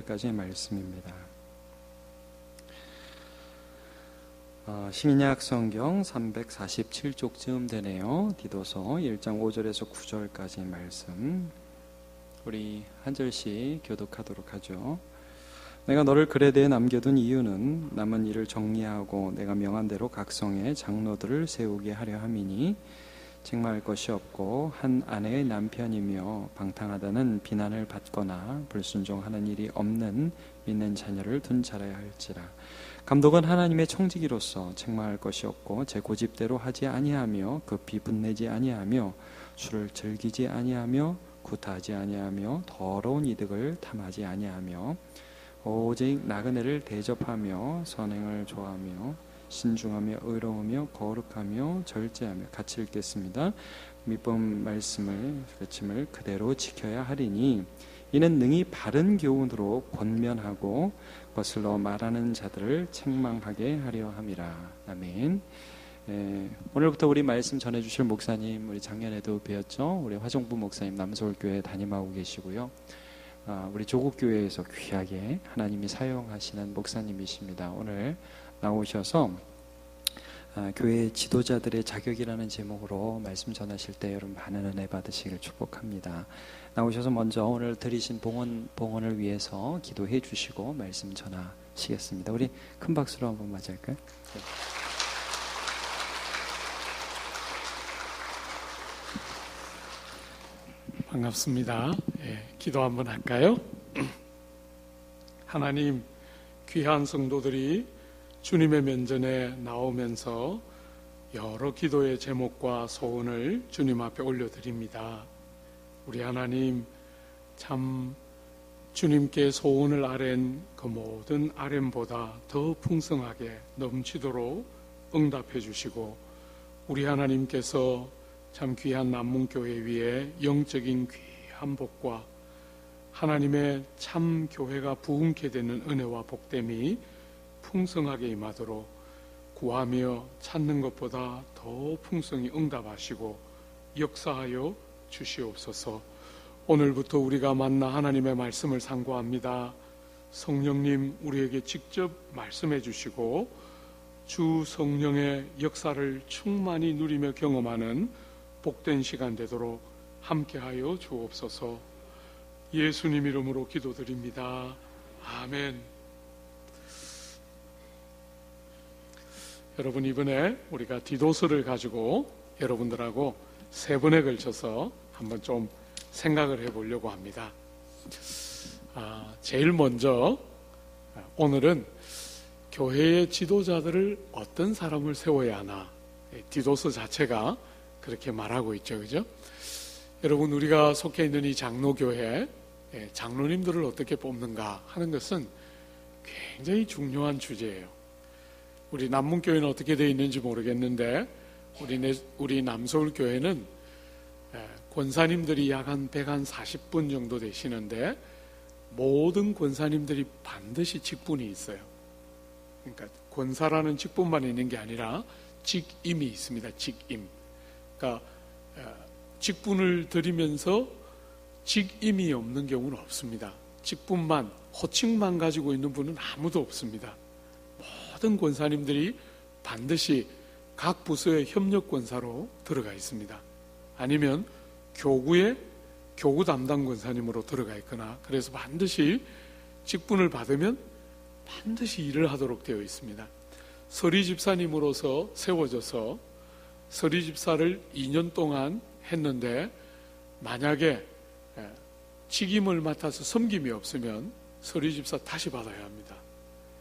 까지의 말씀입니다. 신약 성경 347쪽쯤 되네요. 디도서 1장 5절에서 9절까지 말씀, 우리 한 절씩 교독하도록 하죠. 내가 너를 그레데에 남겨둔 이유는 남은 일을 정리하고 내가 명한 대로 각 성에 장로들을 세우게 하려 함이니, 책망할 것이 없고 한 아내의 남편이며 방탕하다는 비난을 받거나 불순종하는 일이 없는 믿는 자녀를 둔 자라야 할지라. 감독은 하나님의 청지기로서 책망할 것이 없고 제 고집대로 하지 아니하며 급히 분내지 아니하며 술을 즐기지 아니하며 구타하지 아니하며 더러운 이득을 탐하지 아니하며 오직 나그네를 대접하며 선행을 좋아하며 신중하며 의로우며 거룩하며 절제하며, 같이 읽겠습니다. 밑본 말씀을 외침을 그대로 지켜야 하리니 이는 능히 바른 교훈으로 권면하고 거슬러 말하는 자들을 책망하게 하려 함이라. 아멘. 오늘부터 우리 말씀 전해주실 목사님, 우리 작년에도 뵈었죠. 우리 화정부 목사님 남서울교회 담임하고 계시고요. 우리 조국교회에서 귀하게 하나님이 사용하시는 목사님이십니다. 오늘 나오셔서 교회 지도자들의 자격이라는 제목으로 말씀 전하실 때 여러분 많은 은혜 받으시길 축복합니다. 나오셔서 먼저 오늘 드리신 봉헌을 위해서 기도해 주시고 말씀 전하시겠습니다. 우리 큰 박수로 한번 맞을까요? 네. 반갑습니다. 기도 한번 할까요? 하나님, 귀한 성도들이 주님의 면전에 나오면서 여러 기도의 제목과 소원을 주님 앞에 올려드립니다. 우리 하나님, 참 주님께 소원을 아랜 그 모든 아랜보다 더 풍성하게 넘치도록 응답해 주시고, 우리 하나님께서 참 귀한 남문교회 위에 영적인 귀한 복과 하나님의 참 교회가 부흥케 되는 은혜와 복됨이 풍성하게 임하도록 구하며 찾는 것보다 더 풍성히 응답하시고 역사하여 주시옵소서. 오늘부터 우리가 만나 하나님의 말씀을 상고합니다. 성령님, 우리에게 직접 말씀해 주시고 주 성령의 역사를 충만히 누리며 경험하는 복된 시간 되도록 함께하여 주옵소서. 예수님 이름으로 기도드립니다. 아멘. 여러분, 이번에 우리가 디도서를 가지고 여러분들하고 세 번에 걸쳐서 한번 좀 생각을 해보려고 합니다. 제일 먼저 오늘은 교회의 지도자들을 어떤 사람을 세워야 하나, 디도서 자체가 그렇게 말하고 있죠, 그죠? 여러분, 우리가 속해 있는 이 장로교회 장로님들을 어떻게 뽑는가 하는 것은 굉장히 중요한 주제예요. 우리 남문교회는 어떻게 되어 있는지 모르겠는데 우리 남서울교회는 권사님들이 약 한 140분 정도 되시는데 모든 권사님들이 반드시 직분이 있어요. 그러니까 권사라는 직분만 있는 게 아니라 직임이 있습니다. 직임. 그러니까 직분을 드리면서 직임이 없는 경우는 없습니다. 직분만, 호칭만 가지고 있는 분은 아무도 없습니다. 모든 권사님들이 반드시 각 부서의 협력권사로 들어가 있습니다. 아니면 교구의 교구 담당 권사님으로 들어가 있거나, 그래서 반드시 직분을 받으면 반드시 일을 하도록 되어 있습니다. 서리 집사님으로서 세워져서 서리 집사를 2년 동안 했는데 만약에 직임을 맡아서 섬김이 없으면 서리 집사 다시 받아야 합니다.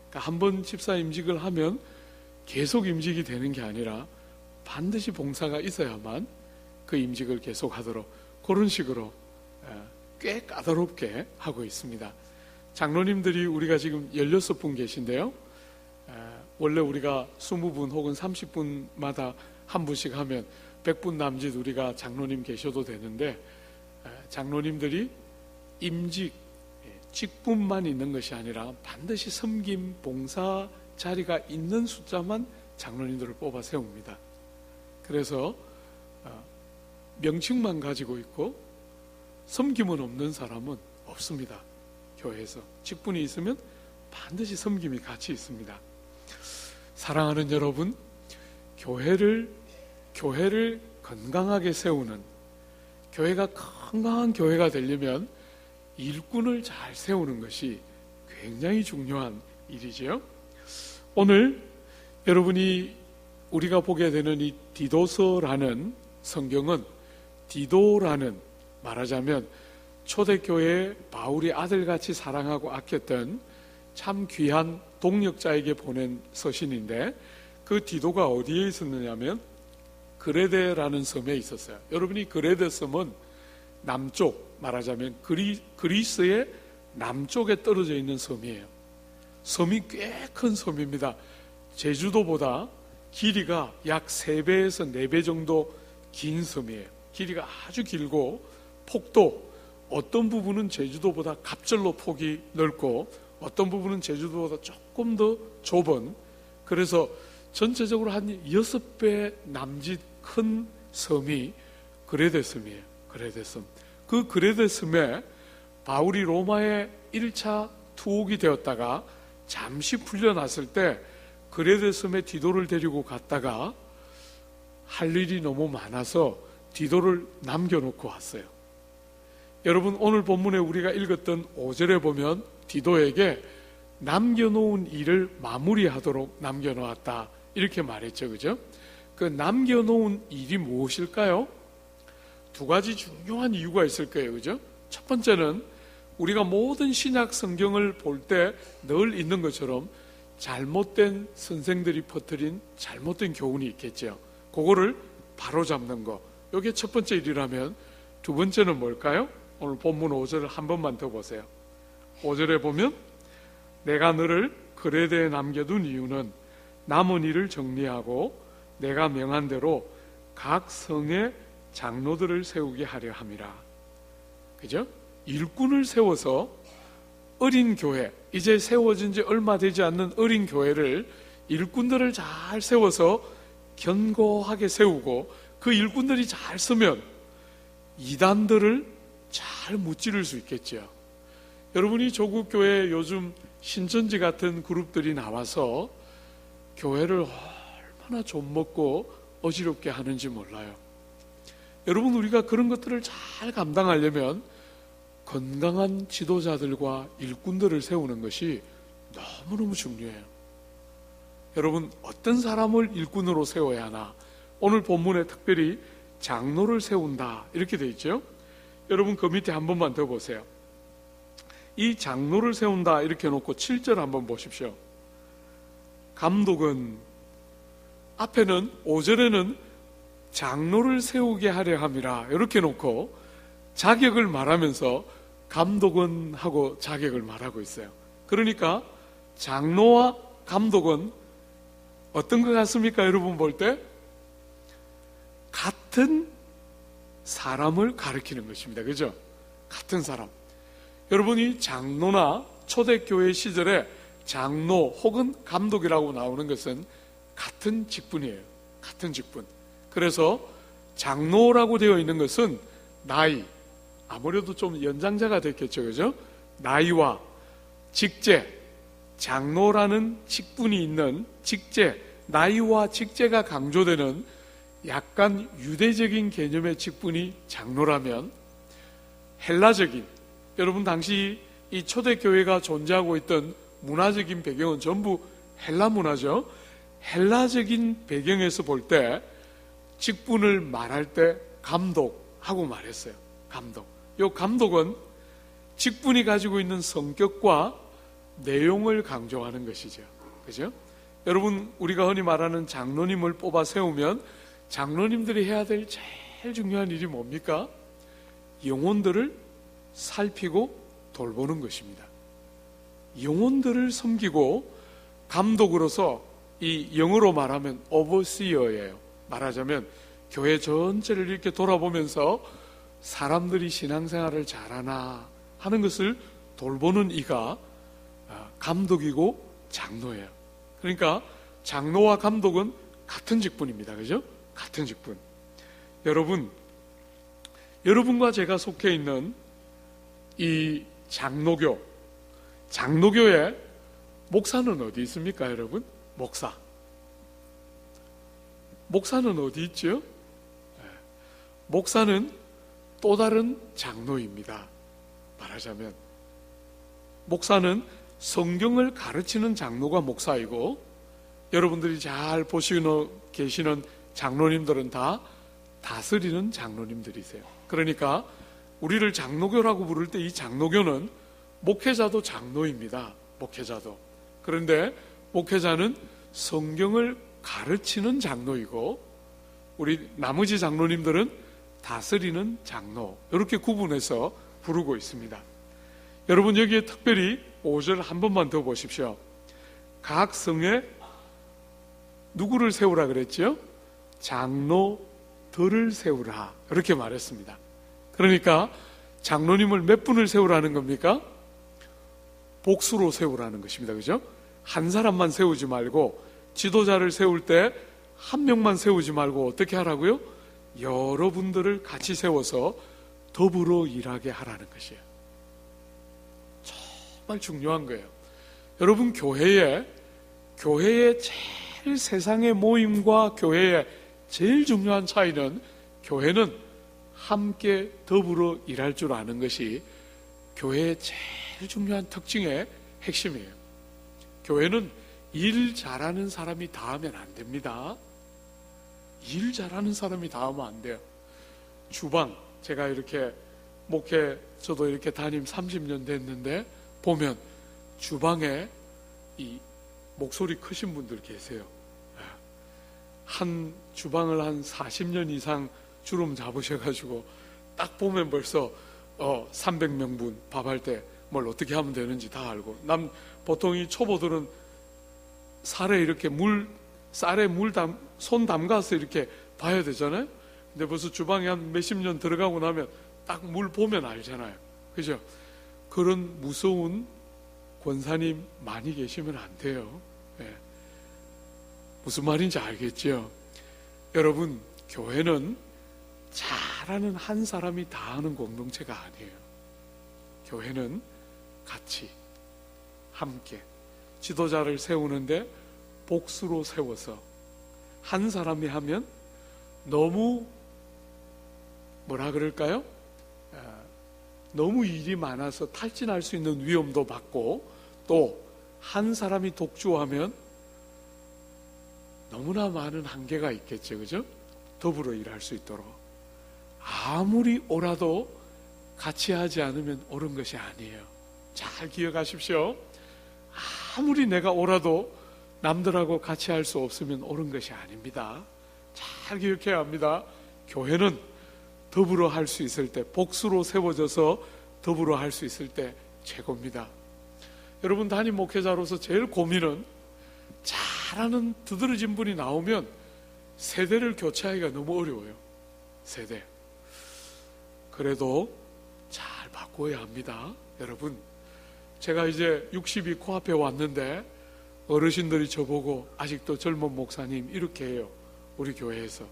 그러니까 한번 집사 임직을 하면 계속 임직이 되는 게 아니라 반드시 봉사가 있어야만 그 임직을 계속하도록, 그런 식으로 꽤 까다롭게 하고 있습니다. 장로님들이 우리가 지금 16분 계신데요, 원래 우리가 20분 혹은 30분마다 한 분씩 하면 100분 남짓 우리가 장로님 계셔도 되는데, 장로님들이 임직, 직분만 있는 것이 아니라 반드시 섬김, 봉사 자리가 있는 숫자만 장로님들을 뽑아 세웁니다. 그래서 명칭만 가지고 있고 섬김은 없는 사람은 없습니다. 교회에서 직분이 있으면 반드시 섬김이 같이 있습니다. 사랑하는 여러분, 교회를 건강하게 세우는, 교회가 건강한 교회가 되려면 일꾼을 잘 세우는 것이 굉장히 중요한 일이지요. 오늘 여러분이 우리가 보게 되는 이 디도서라는 성경은, 디도라는, 말하자면 초대교회 바울이 아들같이 사랑하고 아꼈던 참 귀한 동역자에게 보낸 서신인데, 그 디도가 어디에 있었느냐면 그레데라는 섬에 있었어요. 여러분이 그레데 섬은 남쪽, 말하자면 그리스의 남쪽에 떨어져 있는 섬이에요. 섬이 꽤 큰 섬입니다. 제주도보다 길이가 약 3배에서 4배 정도 긴 섬이에요. 길이가 아주 길고 폭도 어떤 부분은 제주도보다 갑절로 폭이 넓고 어떤 부분은 제주도보다 조금 더 좁은, 그래서 전체적으로 한 6배 남짓 큰 섬이 그레데 섬이에요. 그레데 섬. 그 그레데 섬에 바울이 로마에 1차 투옥이 되었다가 잠시 풀려났을 때 그레데 섬에 디도를 데리고 갔다가 할 일이 너무 많아서 디도를 남겨놓고 왔어요. 여러분, 오늘 본문에 우리가 읽었던 5절에 보면 디도에게 남겨놓은 일을 마무리하도록 남겨놓았다, 이렇게 말했죠. 그죠? 그 남겨놓은 일이 무엇일까요? 2가지 중요한 이유가 있을 거예요. 그죠? 첫 번째는 우리가 모든 신약 성경을 볼 때 늘 있는 것처럼 잘못된 선생들이 퍼뜨린 잘못된 교훈이 있겠죠. 그거를 바로잡는 거, 이게 첫 번째 일이라면, 두 번째는 뭘까요? 오늘 본문 5절을 한 번만 더 보세요. 5절에 보면 내가 너를 그레데에 남겨둔 이유는 남은 일을 정리하고 내가 명한 대로 각 성에 장로들을 세우게 하려 함이라. 그죠? 일꾼을 세워서 어린 교회, 이제 세워진 지 얼마 되지 않는 어린 교회를, 일꾼들을 잘 세워서 견고하게 세우고 그 일꾼들이 잘 서면 이단들을 잘 무찌를 수 있겠죠. 여러분이 조국 교회 요즘 신천지 같은 그룹들이 나와서 교회를 얼마나 좀 먹고 어지럽게 하는지 몰라요. 여러분, 우리가 그런 것들을 잘 감당하려면 건강한 지도자들과 일꾼들을 세우는 것이 너무너무 중요해요. 여러분, 어떤 사람을 일꾼으로 세워야 하나? 오늘 본문에 특별히 장로를 세운다, 이렇게 돼 있죠. 여러분, 그 밑에 한 번만 더 보세요. 이 장로를 세운다 이렇게 놓고 7절 한번 보십시오. 감독은, 앞에는 5절에는 장로를 세우게 하려 함이라 이렇게 놓고 자격을 말하면서 감독은 하고 자격을 말하고 있어요. 그러니까 장로와 감독은 어떤 것 같습니까? 여러분 볼 때 같은 사람을 가리키는 것입니다. 그죠? 같은 사람. 여러분이 장로나 초대교회 시절에 장로 혹은 감독이라고 나오는 것은 같은 직분이에요. 같은 직분. 그래서 장로라고 되어 있는 것은 나이, 아무래도 좀 연장자가 됐겠죠. 그죠? 나이와 직제, 장로라는 직분이 있는 직제, 나이와 직제가 강조되는 약간 유대적인 개념의 직분이 장로라면, 헬라적인, 여러분 당시 이 초대교회가 존재하고 있던 문화적인 배경은 전부 헬라 문화죠. 헬라적인 배경에서 볼 때 직분을 말할 때 감독하고 말했어요. 감독. 이 감독은 직분이 가지고 있는 성격과 내용을 강조하는 것이죠. 그죠? 여러분, 우리가 흔히 말하는 장로님을 뽑아 세우면 장로님들이 해야 될 제일 중요한 일이 뭡니까? 영혼들을 살피고 돌보는 것입니다. 영혼들을 섬기고, 감독으로서 이 영어로 말하면 overseer예요. 말하자면 교회 전체를 이렇게 돌아보면서 사람들이 신앙생활을 잘하나 하는 것을 돌보는 이가 감독이고 장로예요. 그러니까 장로와 감독은 같은 직분입니다. 그죠? 같은 직분. 여러분과 제가 속해 있는 이 장로교, 장로교회 목사는 어디 있습니까, 여러분? 목사는 어디 있죠? 목사는 또 다른 장로입니다. 말하자면 목사는 성경을 가르치는 장로가 목사이고, 여러분들이 잘 보시고 계시는 장로님들은 다 다스리는 장로님들이세요. 그러니까 우리를 장로교라고 부를 때 이 장로교는 목회자도 장로입니다. 목회자도. 그런데 목회자는 성경을 가르치는 장로이고, 우리 나머지 장로님들은 다스리는 장로, 이렇게 구분해서 부르고 있습니다. 여러분, 여기에 특별히 5절 한 번만 더 보십시오. 각 성에 누구를 세우라 그랬죠? 장로들을 세우라, 이렇게 말했습니다. 그러니까 장로님을 몇 분을 세우라는 겁니까? 복수로 세우라는 것입니다. 그죠? 한 사람만 세우지 말고, 지도자를 세울 때 한 명만 세우지 말고 어떻게 하라고요? 여러분들을 같이 세워서 더불어 일하게 하라는 것이에요. 정말 중요한 거예요. 여러분, 교회의 제일 세상의 모임과 교회의 제일 중요한 차이는, 교회는 함께 더불어 일할 줄 아는 것이 교회의 제일 중요한 특징의 핵심이에요. 교회는 일 잘하는 사람이 다 하면 안 됩니다. 일 잘하는 사람이 다 하면 안 돼요. 주방, 제가 이렇게 목회, 저도 이렇게 담임 30년 됐는데 보면 주방에 이 목소리 크신 분들 계세요. 한 주방을 한 40년 이상 주름 잡으셔가지고 딱 보면 벌써 300명분 밥할 때 뭘 어떻게 하면 되는지 다 알고, 보통 이 초보들은 쌀에 손 담가서 이렇게 봐야 되잖아요. 근데 벌써 주방에 한 몇십 년 들어가고 나면 딱 물 보면 알잖아요. 그죠? 그런 무서운 권사님 많이 계시면 안 돼요. 네. 무슨 말인지 알겠죠? 여러분, 교회는 잘하는 한 사람이 다 하는 공동체가 아니에요. 교회는 같이 함께 지도자를 세우는데 복수로 세워서 한 사람이 하면 너무 뭐라 그럴까요? 너무 일이 많아서 탈진할 수 있는 위험도 받고, 또 한 사람이 독주하면 너무나 많은 한계가 있겠죠. 그죠? 더불어 일할 수 있도록 아무리 옳아도 같이 하지 않으면 옳은 것이 아니에요. 잘 기억하십시오. 아무리 내가 옳아도 남들하고 같이 할 수 없으면 옳은 것이 아닙니다. 잘 기억해야 합니다. 교회는 더불어 할 수 있을 때, 복수로 세워져서 더불어 할 수 있을 때 최고입니다. 여러분, 담임 목회자로서 제일 고민은, 잘하는 두드러진 분이 나오면 세대를 교체하기가 너무 어려워요. 세대. 그래도 잘 바꿔야 합니다. 여러분, 제가 이제 60이 코앞에 왔는데 어르신들이 저보고 아직도 젊은 목사님 이렇게 해요. 우리 교회에서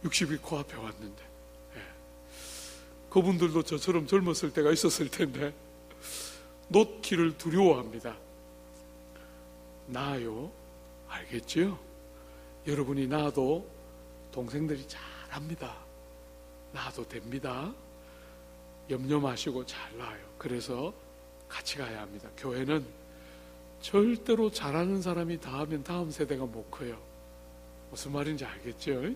60이 코앞에 왔는데, 그분들도 저처럼 젊었을 때가 있었을 텐데 놓기를 두려워합니다. 나아요. 알겠지요? 여러분이 낳아도 동생들이 잘합니다. 낳아도 됩니다. 염려 마시고 잘 낳아요. 그래서 같이 가야 합니다. 교회는 절대로 잘하는 사람이 다 하면 다음 세대가 못 커요. 무슨 말인지 알겠죠?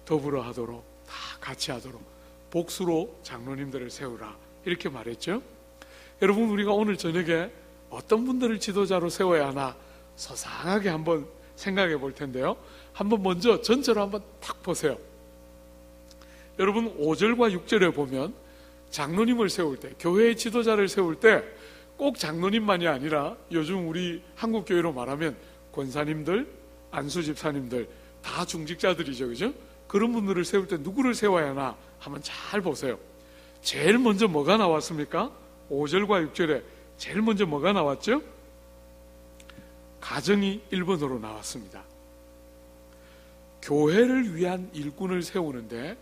더불어 하도록, 다 같이 하도록 복수로 장로님들을 세우라, 이렇게 말했죠. 여러분, 우리가 오늘 저녁에 어떤 분들을 지도자로 세워야 하나 소상하게 한번 생각해 볼 텐데요. 한번 먼저 전체로 한번 딱 보세요. 여러분, 5절과 6절에 보면 장로님을 세울 때, 교회의 지도자를 세울 때 꼭 장로님만이 아니라 요즘 우리 한국교회로 말하면 권사님들, 안수집사님들 다 중직자들이죠. 그죠? 그런 분들을 세울 때 누구를 세워야 하나 한번 잘 보세요. 제일 먼저 뭐가 나왔습니까? 5절과 6절에 제일 먼저 뭐가 나왔죠? 가정이 1번으로 나왔습니다. 교회를 위한 일꾼을 세우는데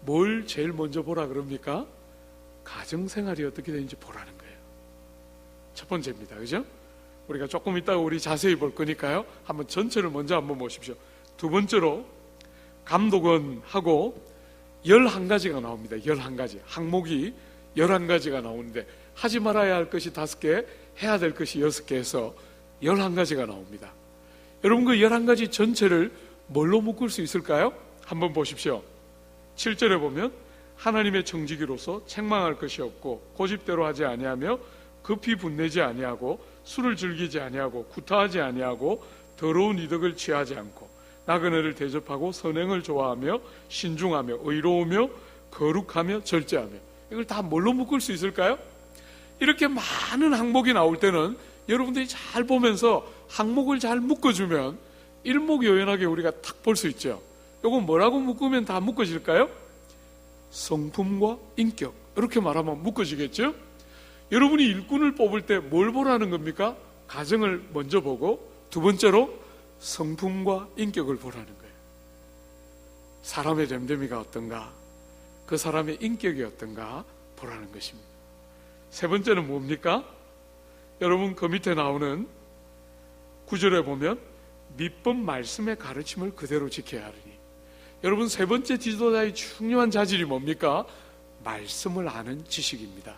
뭘 제일 먼저 보라 그럽니까? 가정생활이 어떻게 되는지 보라는 거예요. 첫 번째입니다. 그죠? 우리가 조금 이따가 우리 자세히 볼 거니까요. 한번 전체를 먼저 한번 보십시오. 두 번째로 감독은 하고 11가지가 나옵니다. 11가지. 항목이 11가지가 나오는데 하지 말아야 할 것이 5개, 해야 될 것이 6개 해서 11가지가 나옵니다. 여러분 그 11가지 전체를 뭘로 묶을 수 있을까요? 한번 보십시오. 7절에 보면 하나님의 청지기로서 책망할 것이 없고 고집대로 하지 아니하며 급히 분내지 아니하고 술을 즐기지 아니하고 구타하지 아니하고 더러운 이득을 취하지 않고 나그네를 대접하고 선행을 좋아하며 신중하며 의로우며 거룩하며 절제하며 이걸 다 뭘로 묶을 수 있을까요? 이렇게 많은 항목이 나올 때는 여러분들이 잘 보면서 항목을 잘 묶어주면 일목요연하게 우리가 딱 볼 수 있죠. 이거 뭐라고 묶으면 다 묶어질까요? 성품과 인격 이렇게 말하면 묶어지겠죠. 여러분이 일꾼을 뽑을 때 뭘 보라는 겁니까? 가정을 먼저 보고 두 번째로 성품과 인격을 보라는 거예요. 사람의 됨됨이가 어떤가, 그 사람의 인격이 어떤가 보라는 것입니다. 세 번째는 뭡니까? 여러분 그 밑에 나오는 9절에 보면 밑법 말씀의 가르침을 그대로 지켜야 하리니. 여러분 세 번째 지도자의 중요한 자질이 뭡니까? 말씀을 아는 지식입니다.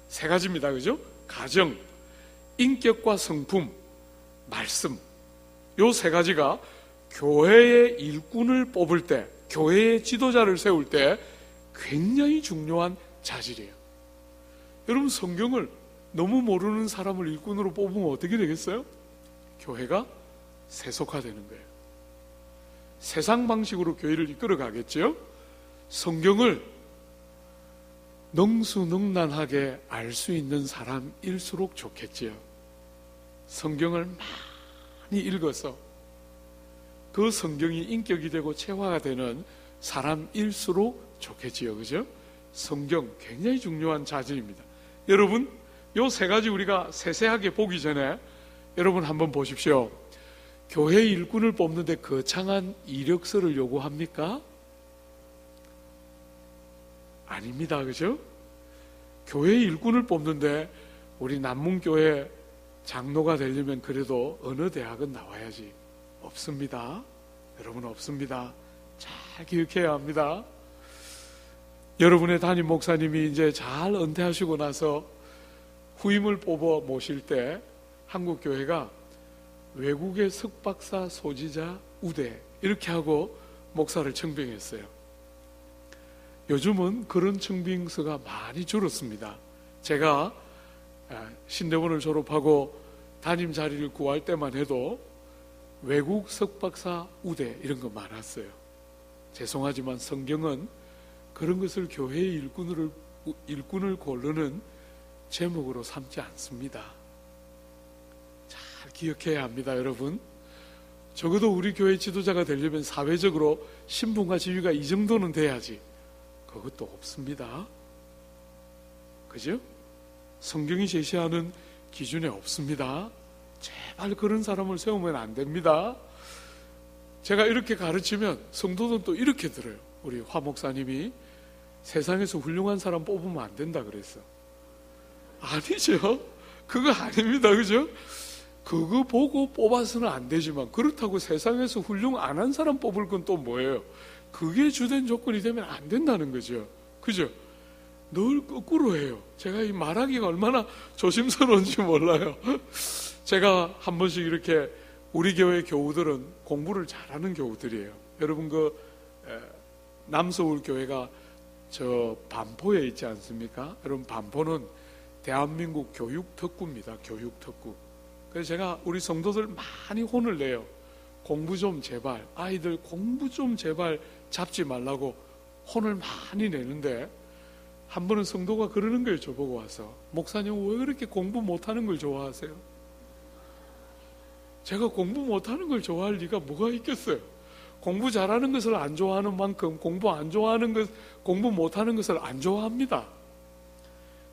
세 가지입니다. 그죠? 가정, 인격과 성품, 말씀. 요 세 가지가 교회의 일꾼을 뽑을 때, 교회의 지도자를 세울 때 굉장히 중요한 자질이에요. 여러분 성경을 너무 모르는 사람을 일꾼으로 뽑으면 어떻게 되겠어요? 교회가 세속화되는 거예요. 세상 방식으로 교회를 이끌어 가겠죠? 성경을 능수능란하게 알 수 있는 사람일수록 좋겠지요. 성경을 많이 읽어서 그 성경이 인격이 되고 체화가 되는 사람일수록 좋겠지요. 그죠? 성경 굉장히 중요한 자질입니다. 여러분, 요 세 가지 우리가 세세하게 보기 전에 여러분 한번 보십시오. 교회 일꾼을 뽑는데 거창한 이력서를 요구합니까? 아닙니다. 그죠? 교회 일꾼을 뽑는데 우리 남문교회 장로가 되려면 그래도 어느 대학은 나와야지. 없습니다. 여러분 없습니다. 잘 기억해야 합니다. 여러분의 담임 목사님이 이제 잘 은퇴하시고 나서 후임을 뽑아 모실 때 한국교회가 외국의 석박사 소지자 우대 이렇게 하고 목사를 청빙했어요. 요즘은 그런 청빙서가 많이 줄었습니다. 제가 신대원을 졸업하고 담임 자리를 구할 때만 해도 외국 석박사 우대 이런 거 많았어요. 죄송하지만 성경은 그런 것을 교회의 일꾼을 고르는 제목으로 삼지 않습니다. 잘 기억해야 합니다, 여러분. 적어도 우리 교회 지도자가 되려면 사회적으로 신분과 지위가 이 정도는 돼야지. 그것도 없습니다. 그죠? 성경이 제시하는 기준에 없습니다. 제발 그런 사람을 세우면 안 됩니다. 제가 이렇게 가르치면 성도는 또 이렇게 들어요. 우리 화 목사님이 세상에서 훌륭한 사람 뽑으면 안 된다 그랬어. 아니죠. 그거 아닙니다. 그죠? 그거 보고 뽑아서는 안 되지만 그렇다고 세상에서 훌륭 안 한 사람 뽑을 건 또 뭐예요? 그게 주된 조건이 되면 안 된다는 거죠. 그죠? 늘 거꾸로 해요. 제가 이 말하기가 얼마나 조심스러운지 몰라요. 제가 한 번씩 이렇게 우리 교회 교우들은 공부를 잘하는 교우들이에요. 여러분 그 남서울 교회가 저 반포에 있지 않습니까? 여러분 반포는 대한민국 교육 특구입니다. 교육 특구. 그래서 제가 우리 성도들 많이 혼을 내요. 공부 좀 제발, 아이들 공부 좀 제발 잡지 말라고 혼을 많이 내는데 한 번은 성도가 그러는 거예요. 저보고 와서 목사님 왜 그렇게 공부 못하는 걸 좋아하세요? 제가 공부 못하는 걸 좋아할 리가 뭐가 있겠어요? 공부 잘하는 것을 안 좋아하는 만큼 공부 못하는 것을 안 좋아합니다.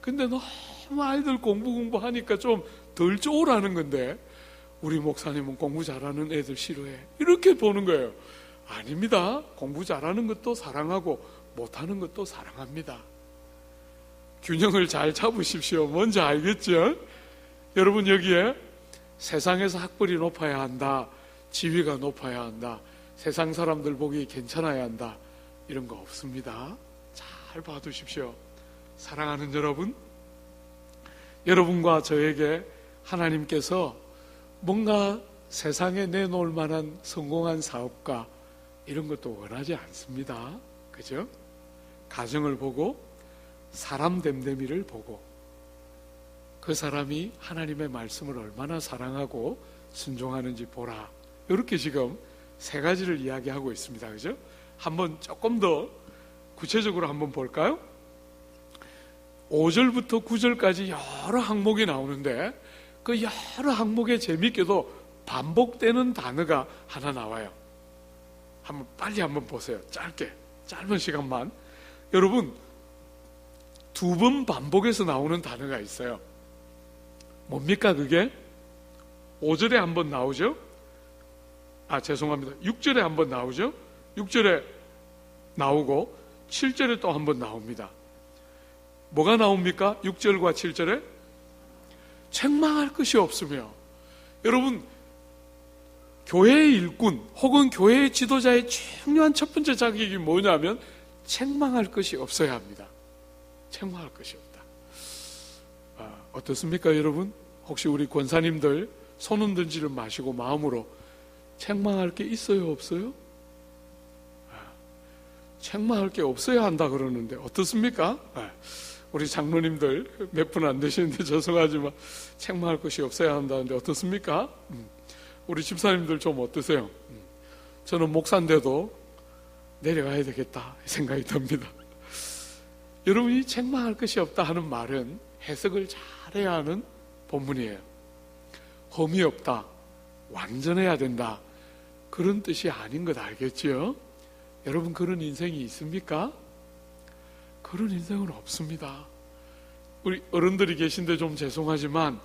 근데 너무 아이들 공부하니까 좀 덜 좋으라는 건데 우리 목사님은 공부 잘하는 애들 싫어해. 이렇게 보는 거예요. 아닙니다. 공부 잘하는 것도 사랑하고 못하는 것도 사랑합니다. 균형을 잘 잡으십시오. 뭔지 알겠죠? 여러분, 여기에 세상에서 학벌이 높아야 한다, 지위가 높아야 한다, 세상 사람들 보기 괜찮아야 한다, 이런 거 없습니다. 잘 봐두십시오. 사랑하는 여러분, 여러분과 저에게 하나님께서 뭔가 세상에 내놓을 만한 성공한 사업가 이런 것도 원하지 않습니다. 그죠? 가정을 보고 사람 됨됨이를 보고 그 사람이 하나님의 말씀을 얼마나 사랑하고 순종하는지 보라. 이렇게 지금 세 가지를 이야기하고 있습니다. 그죠? 한번 조금 더 구체적으로 한번 볼까요? 5절부터 9절까지 여러 항목이 나오는데 그 여러 항목에 재미있게도 반복되는 단어가 하나 나와요. 한번 빨리 한번 보세요. 짧은 시간만. 여러분, 2번 반복해서 나오는 단어가 있어요. 뭡니까 그게? 5절에 한번 나오죠? 죄송합니다. 6절에 한번 나오죠? 6절에 나오고 7절에 또 한번 나옵니다. 뭐가 나옵니까? 6절과 7절에? 책망할 것이 없으며. 여러분, 교회의 일꾼 혹은 교회의 지도자의 중요한 첫 번째 자격이 뭐냐면 책망할 것이 없어야 합니다. 책망할 것이 없다. 어떻습니까 여러분? 혹시 우리 권사님들 손 흔들지를 마시고 마음으로 책망할 게 있어요 없어요? 책망할 게 없어야 한다 그러는데 어떻습니까? 우리 장로님들 몇 분 안 되시는데 죄송하지만 책망할 것이 없어야 한다는데 어떻습니까? 우리 집사님들 좀 어떠세요? 저는 목사인데도 내려가야 되겠다 생각이 듭니다. 여러분이 책망할 것이 없다 하는 말은 해석을 잘해야 하는 본문이에요. 험이 없다, 완전해야 된다, 그런 뜻이 아닌 것 알겠지요? 여러분, 그런 인생이 있습니까? 그런 인생은 없습니다. 우리 어른들이 계신데 좀 죄송하지만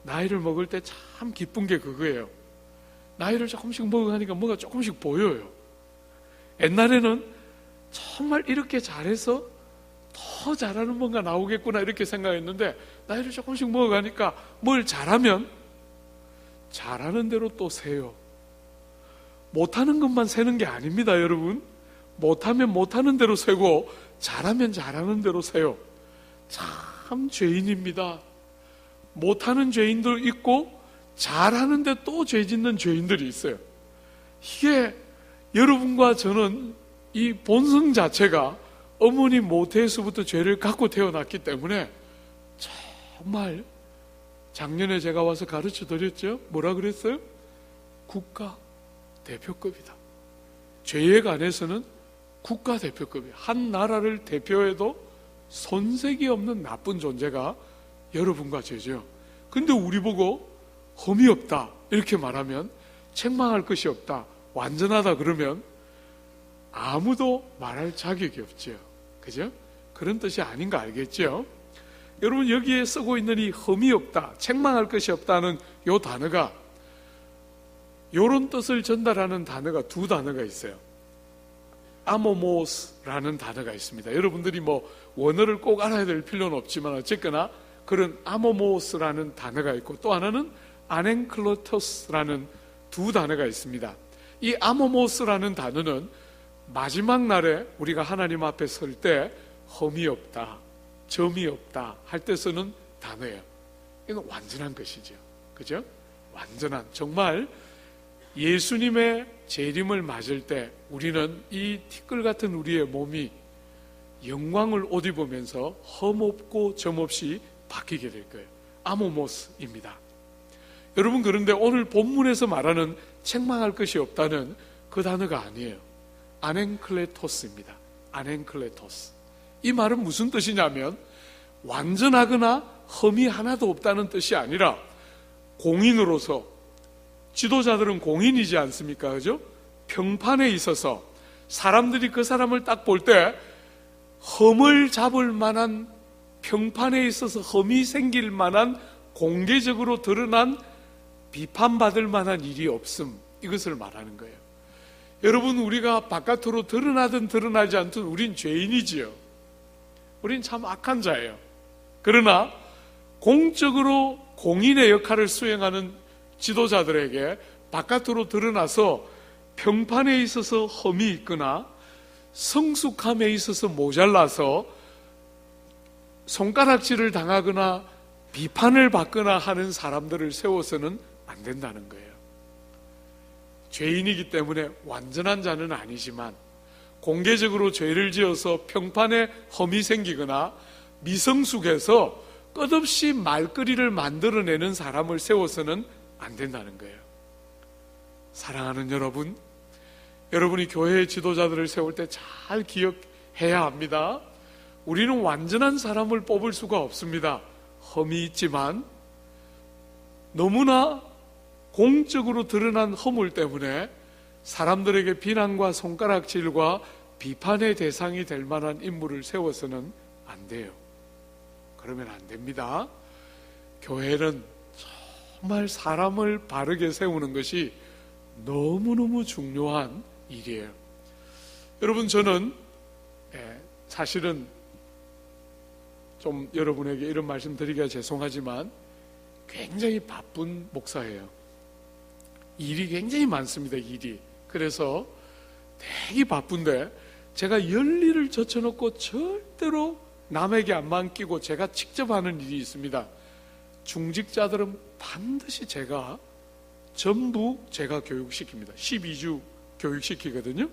나이를 먹을 때 참 기쁜 게 그거예요. 나이를 조금씩 먹어가니까 뭐가 조금씩 보여요. 옛날에는 정말 이렇게 잘해서 더 잘하는 뭔가 나오겠구나 이렇게 생각했는데 나이를 조금씩 먹어가니까 뭘 잘하면 잘하는 대로 또 세요. 못하는 것만 세는 게 아닙니다 여러분. 못하면 못하는 대로 세고 잘하면 잘하는 대로 세요. 참 죄인입니다. 못하는 죄인도 있고 잘하는데 또 죄 짓는 죄인들이 있어요. 이게 여러분과 저는 이 본성 자체가 어머니 모태에서부터 죄를 갖고 태어났기 때문에 정말 작년에 제가 와서 가르쳐 드렸죠. 뭐라 그랬어요? 국가 대표급이다. 죄에 관해서는 국가 대표급이에요. 한 나라를 대표해도 손색이 없는 나쁜 존재가 여러분과 저죠. 근데 우리 보고 험이 없다 이렇게 말하면, 책망할 것이 없다, 완전하다 그러면 아무도 말할 자격이 없죠. 그죠? 그런 뜻이 아닌 거 알겠죠? 여러분, 여기에 쓰고 있는 이 험이 없다, 책망할 것이 없다는 이 단어가 이런 뜻을 전달하는 단어가 두 단어가 있어요. 아모모스라는 단어가 있습니다. 여러분들이 뭐 원어를 꼭 알아야 될 필요는 없지만 어쨌거나 그런 아모모스라는 단어가 있고, 또 하나는 아넨클로토스라는 두 단어가 있습니다. 이 아모모스라는 단어는 마지막 날에 우리가 하나님 앞에 설 때 험이 없다, 점이 없다 할 때 쓰는 단어예요. 이건 완전한 것이죠. 그죠? 완전한, 정말 예수님의 재림을 맞을 때 우리는 이 티끌 같은 우리의 몸이 영광을 옷 입으면서 험 없고 점 없이 바뀌게 될 거예요. 아모모스입니다. 여러분, 그런데 오늘 본문에서 말하는 책망할 것이 없다는 그 단어가 아니에요. 아넨클레토스입니다. 아넨클레토스. 이 말은 무슨 뜻이냐면 완전하거나 험이 하나도 없다는 뜻이 아니라, 공인으로서, 지도자들은 공인이지 않습니까? 그죠? 평판에 있어서 사람들이 그 사람을 딱 볼 때 험을 잡을 만한, 평판에 있어서 험이 생길 만한, 공개적으로 드러난 비판받을 만한 일이 없음, 이것을 말하는 거예요. 여러분, 우리가 바깥으로 드러나든 드러나지 않든 우린 죄인이지요. 우린 참 악한 자예요. 그러나 공적으로 공인의 역할을 수행하는 지도자들에게 바깥으로 드러나서 평판에 있어서 험이 있거나 성숙함에 있어서 모자라서 손가락질을 당하거나 비판을 받거나 하는 사람들을 세워서는 안 된다는 거예요. 죄인이기 때문에 완전한 자는 아니지만 공개적으로 죄를 지어서 평판에 험이 생기거나 미성숙해서 끝없이 말거리를 만들어내는 사람을 세워서는 안 된다는 거예요. 사랑하는 여러분, 여러분이 교회의 지도자들을 세울 때 잘 기억해야 합니다. 우리는 완전한 사람을 뽑을 수가 없습니다. 험이 있지만 너무나 공적으로 드러난 허물 때문에 사람들에게 비난과 손가락질과 비판의 대상이 될 만한 인물을 세워서는 안 돼요. 그러면 안 됩니다. 교회는 정말 사람을 바르게 세우는 것이 너무너무 중요한 일이에요. 여러분, 저는 사실은 좀 여러분에게 이런 말씀 드리기가 죄송하지만 굉장히 바쁜 목사예요. 일이 굉장히 많습니다. 일이. 그래서 되게 바쁜데 제가 열일을 젖혀놓고 절대로 남에게 안 맡기고 제가 직접 하는 일이 있습니다. 중직자들은 반드시 전부 제가 교육시킵니다. 12주 교육시키거든요.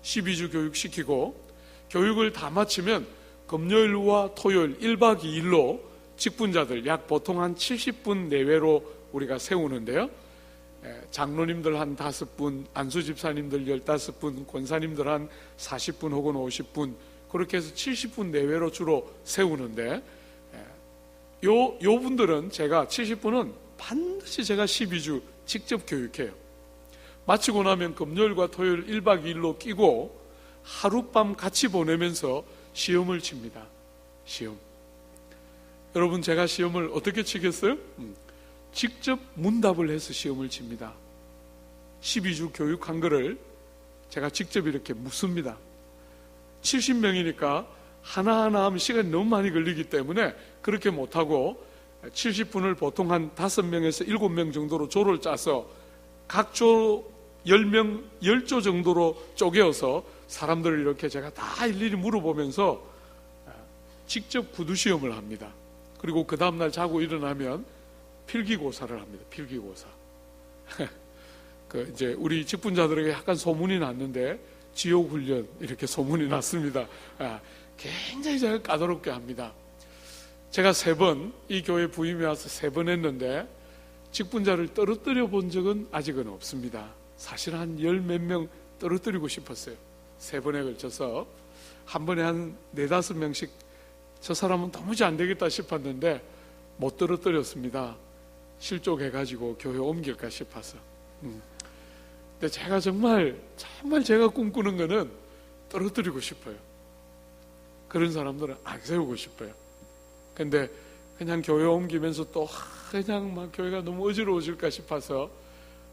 12주 교육시키고 교육을 다 마치면 금요일과 토요일 1박 2일로 직분자들 약 보통 한 70분 내외로 우리가 세우는데요. 장로님들 한 5분, 안수집사님들 15분, 권사님들 한 40분 혹은 50분, 그렇게 해서 70분 내외로 주로 세우는데, 요 분들은 제가 70분은 반드시 제가 12주 직접 교육해요. 마치고 나면 금요일과 토요일 1박 2일로 끼고 하룻밤 같이 보내면서 시험을 칩니다. 시험. 여러분, 제가 시험을 어떻게 치겠어요? 직접 문답을 해서 시험을 칩니다. 12주 교육한 거를 제가 직접 이렇게 묻습니다. 70명이니까 하나하나 하면 시간이 너무 많이 걸리기 때문에 그렇게 못하고 70분을 보통 한 5명에서 7명 정도로 조를 짜서 각 조 10명, 10조 정도로 쪼개어서 사람들을 이렇게 제가 다 일일이 물어보면서 직접 구두시험을 합니다. 그리고 그 다음날 자고 일어나면 필기고사를 합니다. 필기고사. 이제 우리 직분자들에게 약간 소문이 났는데 지옥훈련 이렇게 소문이 났습니다. 굉장히 제가 까다롭게 합니다. 제가 3번 이 교회 부임해 와서 3번 했는데 직분자를 떨어뜨려 본 적은 아직은 없습니다. 사실 한 10몇 명 떨어뜨리고 싶었어요. 3번에 걸쳐서 한 번에 한 4-5명씩 저 사람은 도무지 안 되겠다 싶었는데 못 떨어뜨렸습니다. 실족해가지고 교회 옮길까 싶어서. 근데 제가 정말 제가 꿈꾸는 거는 떨어뜨리고 싶어요. 그런 사람들은 안 세우고 싶어요. 근데 그냥 교회 옮기면서 또 그냥 막 교회가 너무 어지러워질까 싶어서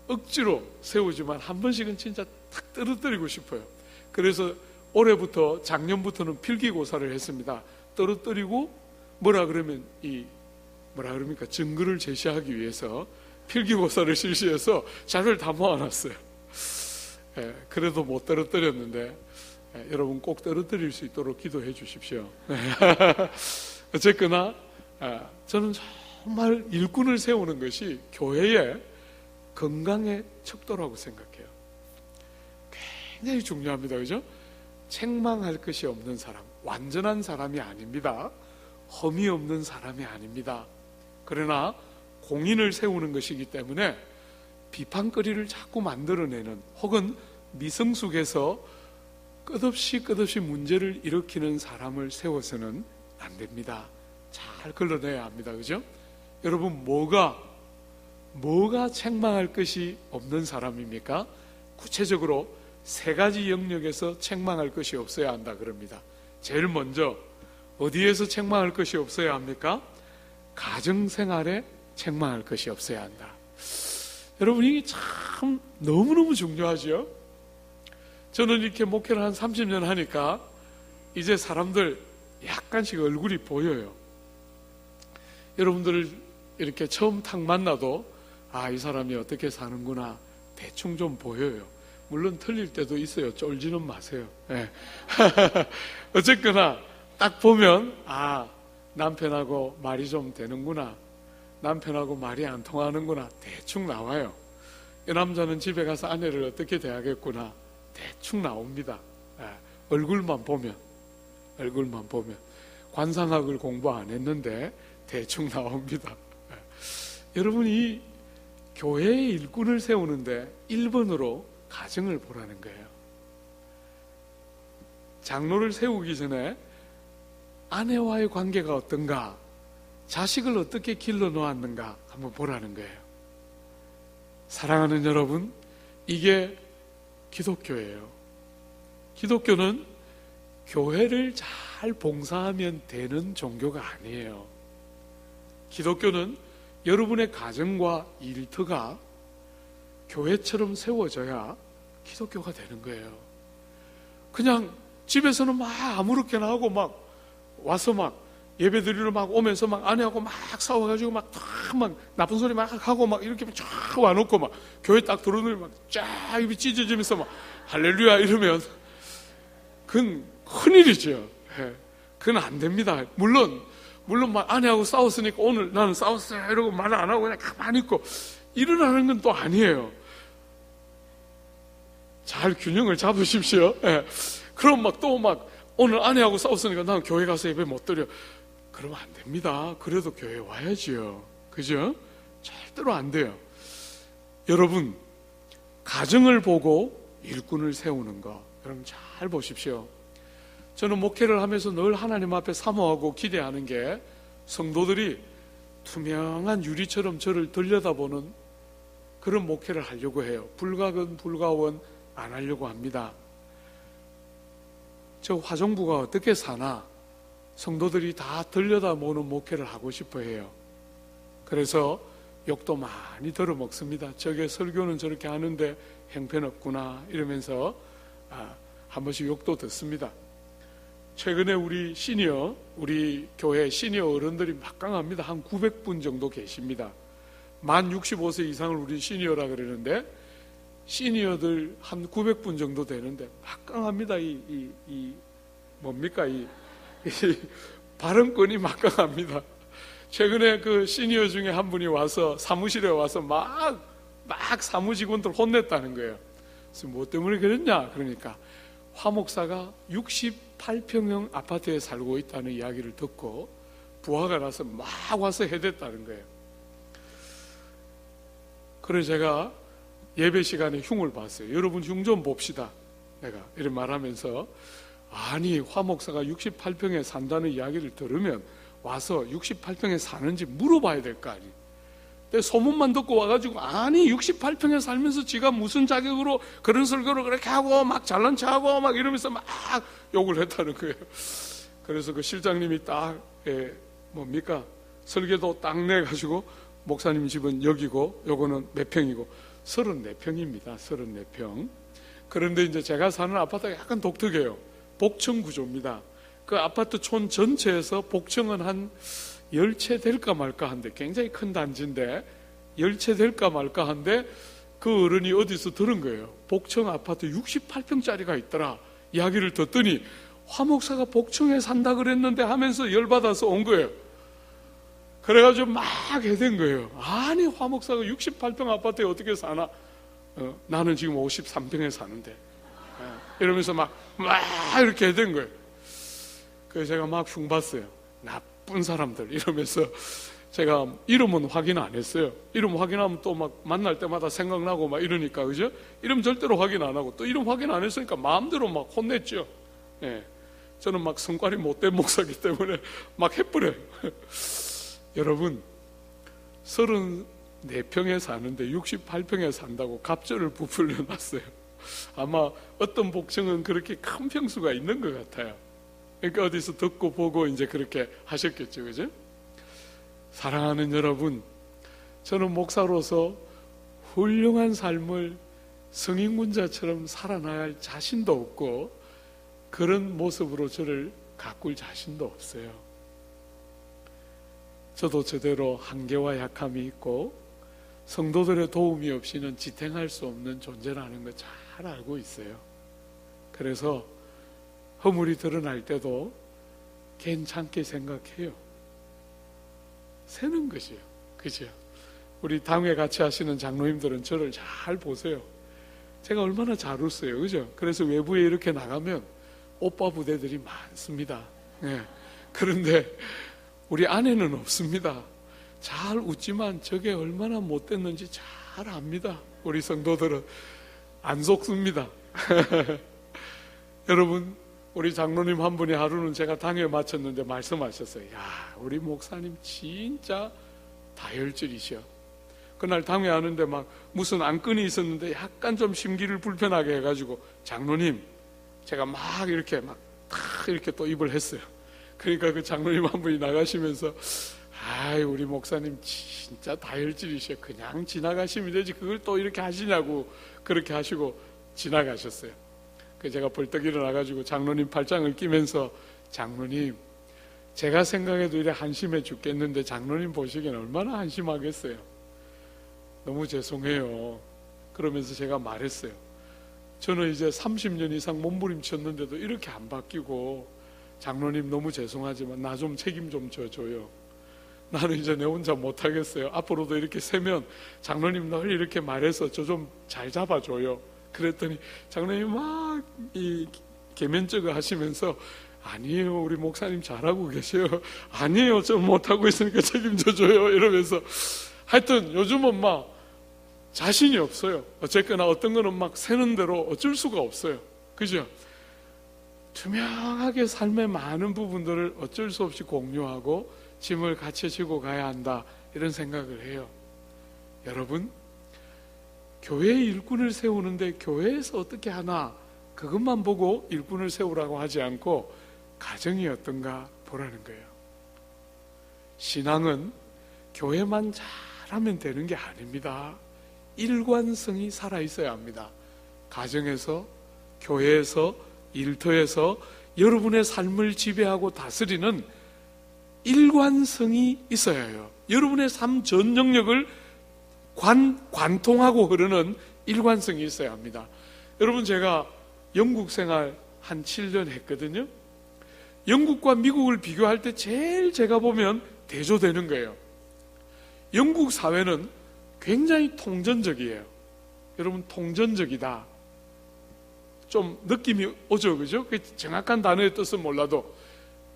억지로 세우지만 한 번씩은 진짜 탁 떨어뜨리고 싶어요. 그래서 올해부터 작년부터는 필기고사를 했습니다. 떨어뜨리고 뭐라 그럽니까? 증거를 제시하기 위해서 필기고사를 실시해서 자료를 다 모아놨어요. 그래도 못 떨어뜨렸는데 여러분 꼭 떨어뜨릴 수 있도록 기도해 주십시오. 어쨌거나 저는 정말 일꾼을 세우는 것이 교회의 건강의 척도라고 생각해요. 굉장히 중요합니다. 그죠? 책망할 것이 없는 사람, 완전한 사람이 아닙니다. 험이 없는 사람이 아닙니다. 그러나 공인을 세우는 것이기 때문에 비판거리를 자꾸 만들어내는 혹은 미성숙해서 끝없이 문제를 일으키는 사람을 세워서는 안 됩니다. 잘 걸러내야 합니다. 그죠? 여러분, 뭐가 책망할 것이 없는 사람입니까? 구체적으로 3가지 영역에서 책망할 것이 없어야 한다 그럽니다. 제일 먼저 어디에서 책망할 것이 없어야 합니까? 가정생활에 책망할 것이 없어야 한다. 여러분, 이게 참 너무너무 중요하죠. 저는 이렇게 목회를 한 30년 하니까 이제 사람들 약간씩 얼굴이 보여요. 여러분들을 이렇게 처음 탁 만나도 이 사람이 어떻게 사는구나 대충 좀 보여요. 물론 틀릴 때도 있어요. 쫄지는 마세요. 네. 어쨌거나 딱 보면 남편하고 말이 좀 되는구나, 남편하고 말이 안 통하는구나 대충 나와요. 이 남자는 집에 가서 아내를 어떻게 대하겠구나 대충 나옵니다. 얼굴만 보면 관상학을 공부 안 했는데 대충 나옵니다. 여러분이 교회의 일꾼을 세우는데 1번으로 가정을 보라는 거예요. 장로를 세우기 전에 아내와의 관계가 어떤가, 자식을 어떻게 길러 놓았는가 한번 보라는 거예요. 사랑하는 여러분, 이게 기독교예요. 기독교는 교회를 잘 봉사하면 되는 종교가 아니에요. 기독교는 여러분의 가정과 일터가 교회처럼 세워져야 기독교가 되는 거예요. 그냥 집에서는 막 아무렇게나 하고 막 와서 막 예배 드리러 막 오면서 막 아내하고 막 싸워가지고 막 나쁜 소리 막 하고 막 이렇게 쫙 와놓고 막 교회 딱 들어오면 막 쫙 입이 찢어지면서 막 할렐루야 이러면 그건 큰일이죠. 그건 안 됩니다. 물론 막 아내하고 싸웠으니까 오늘 나는 싸웠어요 이러고 말 안 하고 그냥 가만히 있고 일어나는 건 또 아니에요. 잘 균형을 잡으십시오. 그럼 막 또 막 오늘 아내하고 싸웠으니까 나는 교회 가서 예배 못 드려. 그러면 안 됩니다. 그래도 교회 와야지요. 그죠? 절대로 안 돼요. 여러분, 가정을 보고 일꾼을 세우는 거 여러분 잘 보십시오. 저는 목회를 하면서 늘 하나님 앞에 사모하고 기대하는 게 성도들이 투명한 유리처럼 저를 들여다보는 그런 목회를 하려고 해요. 불가근 불가원 안 하려고 합니다. 저 화정부가 어떻게 사나 성도들이 다 들여다보는 목회를 하고 싶어 해요. 그래서 욕도 많이 들어먹습니다. 저게 설교는 저렇게 하는데 형편없구나 이러면서 한 번씩 욕도 듣습니다. 최근에 우리 교회 시니어 어른들이 막강합니다. 한 900분 정도 계십니다. 만 65세 이상을 우리 시니어라 그러는데 시니어들 한 900분 정도 되는데 막강합니다. 뭡니까? 이 발언권이 막강합니다. 최근에 그 시니어 중에 한 분이 와서 사무실에 와서 막 사무직원들 혼냈다는 거예요. 그래서 뭐 때문에 그랬냐? 그러니까 화 목사가 68평형 아파트에 살고 있다는 이야기를 듣고 부하가 나서 막 와서 해댔다는 거예요. 그래서 제가 예배 시간에 흉을 봤어요. 여러분 흉 좀 봅시다. 내가 이런 말하면서 아니 화 목사가 68평에 산다는 이야기를 들으면 와서 68평에 사는지 물어봐야 될 거 아니에요. 근데 소문만 듣고 와가지고 아니 68평에 살면서 지가 무슨 자격으로 그런 설교를 그렇게 하고 막 잘난 척하고 막 이러면서 막 욕을 했다는 거예요. 그래서 그 실장님이 딱 설계도 딱 내가지고 목사님 집은 여기고 요거는 몇 평이고 34평입니다. 34평. 그런데 이제 제가 사는 아파트가 약간 독특해요. 복층 구조입니다. 그 아파트 촌 전체에서 복층은 한 10채 될까 말까 한데 굉장히 큰 단지인데 10채 될까 말까 한데 그 어른이 어디서 들은 거예요. 복층 아파트 68평짜리가 있더라. 이야기를 듣더니 화 목사가 복층에 산다 그랬는데 하면서 열받아서 온 거예요. 그래가지고 막 해댄 거예요. 아니 화 목사가 68평 아파트에 어떻게 사나? 나는 지금 53평에 사는데 이러면서 막 이렇게 해댄 거예요. 그래서 제가 막 흉봤어요. 나쁜 사람들 이러면서 제가 이름은 확인 안 했어요. 이름 확인하면 또 막 만날 때마다 생각나고 막 이러니까 그죠? 이름 절대로 확인 안 하고 또 이름 확인 안 했으니까 마음대로 막 혼냈죠. 저는 막 성깔이 못된 목사기 때문에 막 해버려요. 여러분 34평에 사는데 68평에 산다고 갑절을 부풀려 놨어요. 아마 어떤 복층은 그렇게 큰 평수가 있는 것 같아요. 그러니까 어디서 듣고 보고 이제 그렇게 하셨겠죠. 그죠? 사랑하는 여러분, 저는 목사로서 훌륭한 삶을 성인군자처럼 살아나야 할 자신도 없고 그런 모습으로 저를 가꿀 자신도 없어요. 저도 저대로 한계와 약함이 있고 성도들의 도움이 없이는 지탱할 수 없는 존재라는 거 잘 알고 있어요. 그래서 허물이 드러날 때도 괜찮게 생각해요. 세는 것이요. 그죠? 우리 당회 같이 하시는 장로님들은 저를 잘 보세요. 제가 얼마나 잘 웃어요. 그죠? 그래서 외부에 이렇게 나가면 오빠 부대들이 많습니다. 네. 그런데 우리 아내는 없습니다. 잘 웃지만 저게 얼마나 못됐는지 잘 압니다. 우리 성도들은 안 속습니다. 여러분, 우리 장로님 한 분이 하루는 제가 당회에 마쳤는데 말씀하셨어요. 야, 우리 목사님 진짜 다혈질이셔. 그날 당회 하는데 막 무슨 안건이 있었는데 약간 좀 심기를 불편하게 해가지고 장로님, 제가 막 이렇게 이렇게 또 입을 했어요. 그러니까 그 장로님 한 분이 나가시면서 아이, 우리 목사님 진짜 다혈질이셔. 그냥 지나가시면 되지 그걸 또 이렇게 하시냐고 그렇게 하시고 지나가셨어요. 그 제가 벌떡 일어나가지고 장로님 팔짱을 끼면서 장로님, 제가 생각해도 이래 한심해 죽겠는데 장로님 보시기엔 얼마나 한심하겠어요. 너무 죄송해요. 그러면서 제가 말했어요. 저는 이제 30년 이상 몸부림쳤는데도 이렇게 안 바뀌고 장로님 너무 죄송하지만 나 좀 책임 좀 져줘요. 나는 이제 내 혼자 못하겠어요. 앞으로도 이렇게 세면 장로님 늘 이렇게 말해서 저 좀 잘 잡아줘요. 그랬더니 장로님이 막 이 개면적을 하시면서 아니에요, 우리 목사님 잘하고 계세요. 아니에요, 저 못하고 있으니까 책임져줘요. 이러면서 하여튼 요즘은 막 자신이 없어요. 어쨌거나 어떤 거는 막 새는 대로 어쩔 수가 없어요. 그죠? 투명하게 삶의 많은 부분들을 어쩔 수 없이 공유하고 짐을 같이 지고 가야 한다, 이런 생각을 해요. 여러분, 교회의 일꾼을 세우는데 교회에서 어떻게 하나 그것만 보고 일꾼을 세우라고 하지 않고 가정이 어떤가 보라는 거예요. 신앙은 교회만 잘하면 되는 게 아닙니다. 일관성이 살아있어야 합니다. 가정에서, 교회에서, 일터에서 여러분의 삶을 지배하고 다스리는 일관성이 있어야 해요. 여러분의 삶 전 영역을 관통하고 흐르는 일관성이 있어야 합니다. 여러분, 제가 영국 생활 한 7년 했거든요. 영국과 미국을 비교할 때 제일 제가 보면 대조되는 거예요. 영국 사회는 굉장히 통전적이에요. 여러분, 통전적이다, 좀 느낌이 오죠, 그죠? 정확한 단어의 뜻은 몰라도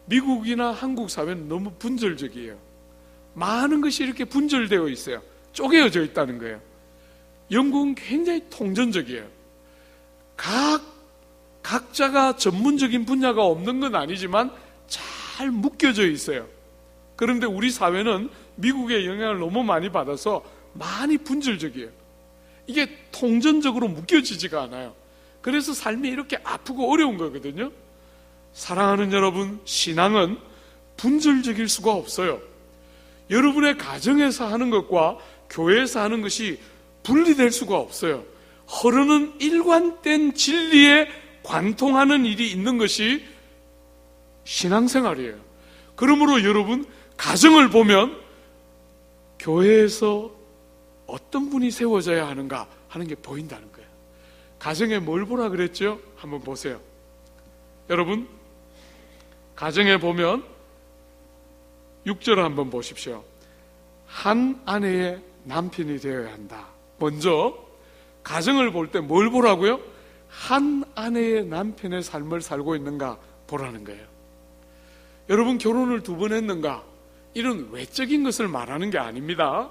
미국이나 한국 사회는 너무 분절적이에요. 많은 것이 이렇게 분절되어 있어요. 쪼개어져 있다는 거예요. 영국은 굉장히 통전적이에요. 각자가 전문적인 분야가 없는 건 아니지만 잘 묶여져 있어요. 그런데 우리 사회는 미국의 영향을 너무 많이 받아서 많이 분절적이에요. 이게 통전적으로 묶여지지가 않아요. 그래서 삶이 이렇게 아프고 어려운 거거든요. 사랑하는 여러분, 신앙은 분절적일 수가 없어요. 여러분의 가정에서 하는 것과 교회에서 하는 것이 분리될 수가 없어요. 흐르는 일관된 진리에 관통하는 일이 있는 것이 신앙생활이에요. 그러므로 여러분, 가정을 보면 교회에서 어떤 분이 세워져야 하는가 하는 게 보인다는 거예요. 가정에 뭘 보라 그랬죠? 한번 보세요. 여러분, 가정에 보면 6절을 한번 보십시오. 한 아내의 남편이 되어야 한다. 먼저 가정을 볼 때 뭘 보라고요? 한 아내의 남편의 삶을 살고 있는가 보라는 거예요. 여러분, 결혼을 2번 했는가? 이런 외적인 것을 말하는 게 아닙니다.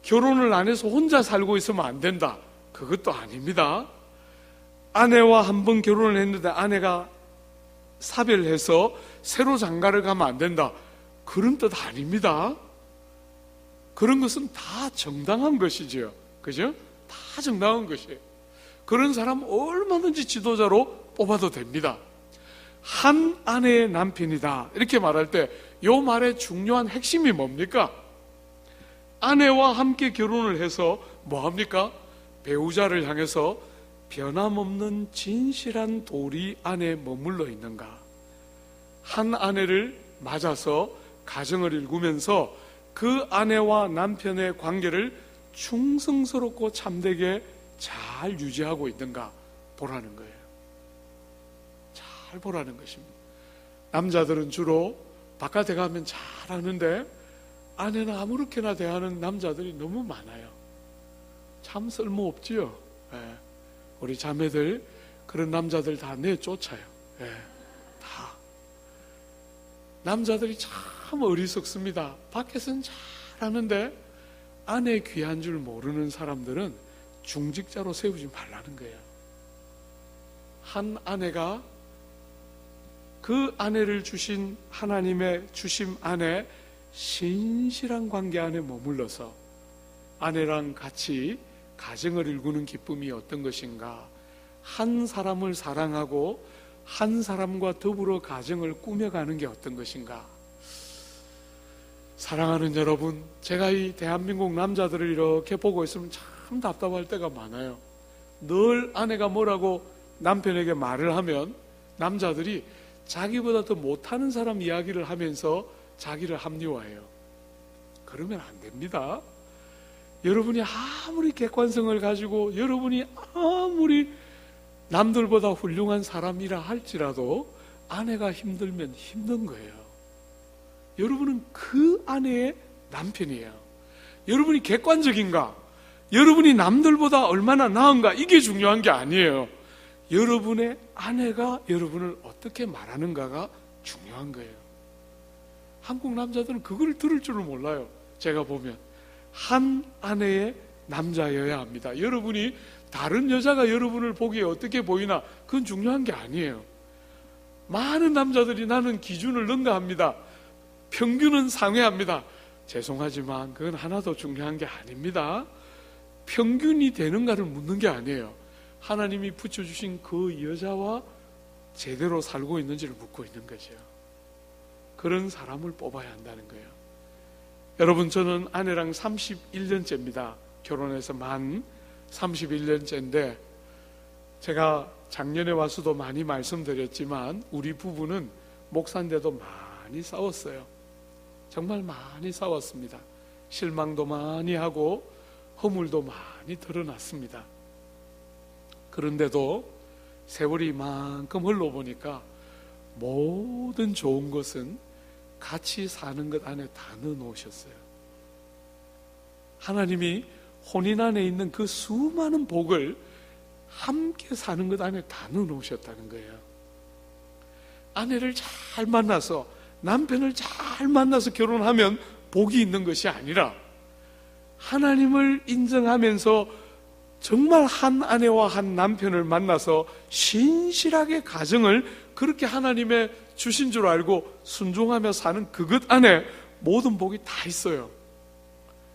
결혼을 안 해서 혼자 살고 있으면 안 된다, 그것도 아닙니다. 아내와 한 번 결혼을 했는데 아내가 사별해서 새로 장가를 가면 안 된다, 그런 뜻 아닙니다. 그런 것은 다 정당한 것이죠. 그죠? 다 정당한 것이에요. 그런 사람 얼마든지 지도자로 뽑아도 됩니다. 한 아내의 남편이다, 이렇게 말할 때 이 말의 중요한 핵심이 뭡니까? 아내와 함께 결혼을 해서 뭐합니까? 배우자를 향해서 변함없는 진실한 도리 안에 머물러 있는가? 한 아내를 맞아서 가정을 일구면서 그 아내와 남편의 관계를 충성스럽고 참되게 잘 유지하고 있는가 보라는 거예요. 잘 보라는 것입니다. 남자들은 주로 바깥에 가면 잘하는데 아내는 아무렇게나 대하는 남자들이 너무 많아요. 참 쓸모없지요. 예. 우리 자매들 그런 남자들 다 내쫓아요. 예. 다. 남자들이 참 어리석습니다. 밖에서는 잘하는데 아내 귀한 줄 모르는 사람들은 중직자로 세우지 말라는 거예요. 한 아내가 그 아내를 주신 하나님의 주심 안에 신실한 관계 안에 머물러서 아내랑 같이 가정을 일구는 기쁨이 어떤 것인가, 한 사람을 사랑하고 한 사람과 더불어 가정을 꾸며가는 게 어떤 것인가. 사랑하는 여러분, 제가 이 대한민국 남자들을 이렇게 보고 있으면 참 답답할 때가 많아요. 늘 아내가 뭐라고 남편에게 말을 하면 남자들이 자기보다 더 못하는 사람 이야기를 하면서 자기를 합리화해요. 그러면 안 됩니다. 여러분이 아무리 객관성을 가지고 여러분이 아무리 남들보다 훌륭한 사람이라 할지라도 아내가 힘들면 힘든 거예요. 여러분은 그 아내의 남편이에요. 여러분이 객관적인가? 여러분이 남들보다 얼마나 나은가? 이게 중요한 게 아니에요. 여러분의 아내가 여러분을 어떻게 말하는가가 중요한 거예요. 한국 남자들은 그걸 들을 줄을 몰라요. 제가 보면 한 아내의 남자여야 합니다. 여러분이 다른 여자가 여러분을 보기에 어떻게 보이나 그건 중요한 게 아니에요. 많은 남자들이 나는 기준을 능가합니다. 평균은 상회합니다. 죄송하지만 그건 하나도 중요한 게 아닙니다. 평균이 되는가를 묻는 게 아니에요. 하나님이 붙여주신 그 여자와 제대로 살고 있는지를 묻고 있는 거죠. 그런 사람을 뽑아야 한다는 거예요. 여러분, 저는 아내랑 31년째입니다. 결혼해서 만 31년째인데 제가 작년에 와서도 많이 말씀드렸지만 우리 부부는 목사인데도 많이 싸웠어요. 정말 많이 싸웠습니다. 실망도 많이 하고 허물도 많이 드러났습니다. 그런데도 세월이 이만큼 흘러보니까 모든 좋은 것은 같이 사는 것 안에 다 넣어놓으셨어요. 하나님이 혼인 안에 있는 그 수많은 복을 함께 사는 것 안에 다 넣어놓으셨다는 거예요. 아내를 잘 만나서 남편을 잘 만나서 결혼하면 복이 있는 것이 아니라 하나님을 인정하면서 정말 한 아내와 한 남편을 만나서 신실하게 가정을 그렇게 하나님의 주신 줄 알고 순종하며 사는 그것 안에 모든 복이 다 있어요.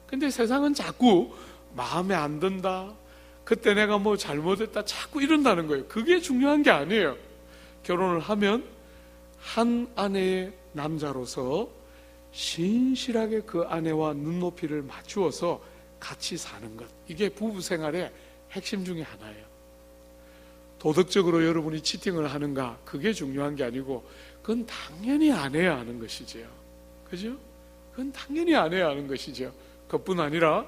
근데 세상은 자꾸 마음에 안 든다, 그때 내가 뭐 잘못했다, 자꾸 이런다는 거예요. 그게 중요한 게 아니에요. 결혼을 하면 한 아내의 남자로서 신실하게 그 아내와 눈높이를 맞추어서 같이 사는 것, 이게 부부 생활의 핵심 중에 하나예요. 도덕적으로 여러분이 치팅을 하는가, 그게 중요한 게 아니고 그건 당연히 안 해야 하는 것이지요. 그죠? 그건 당연히 안 해야 하는 것이죠. 그뿐 아니라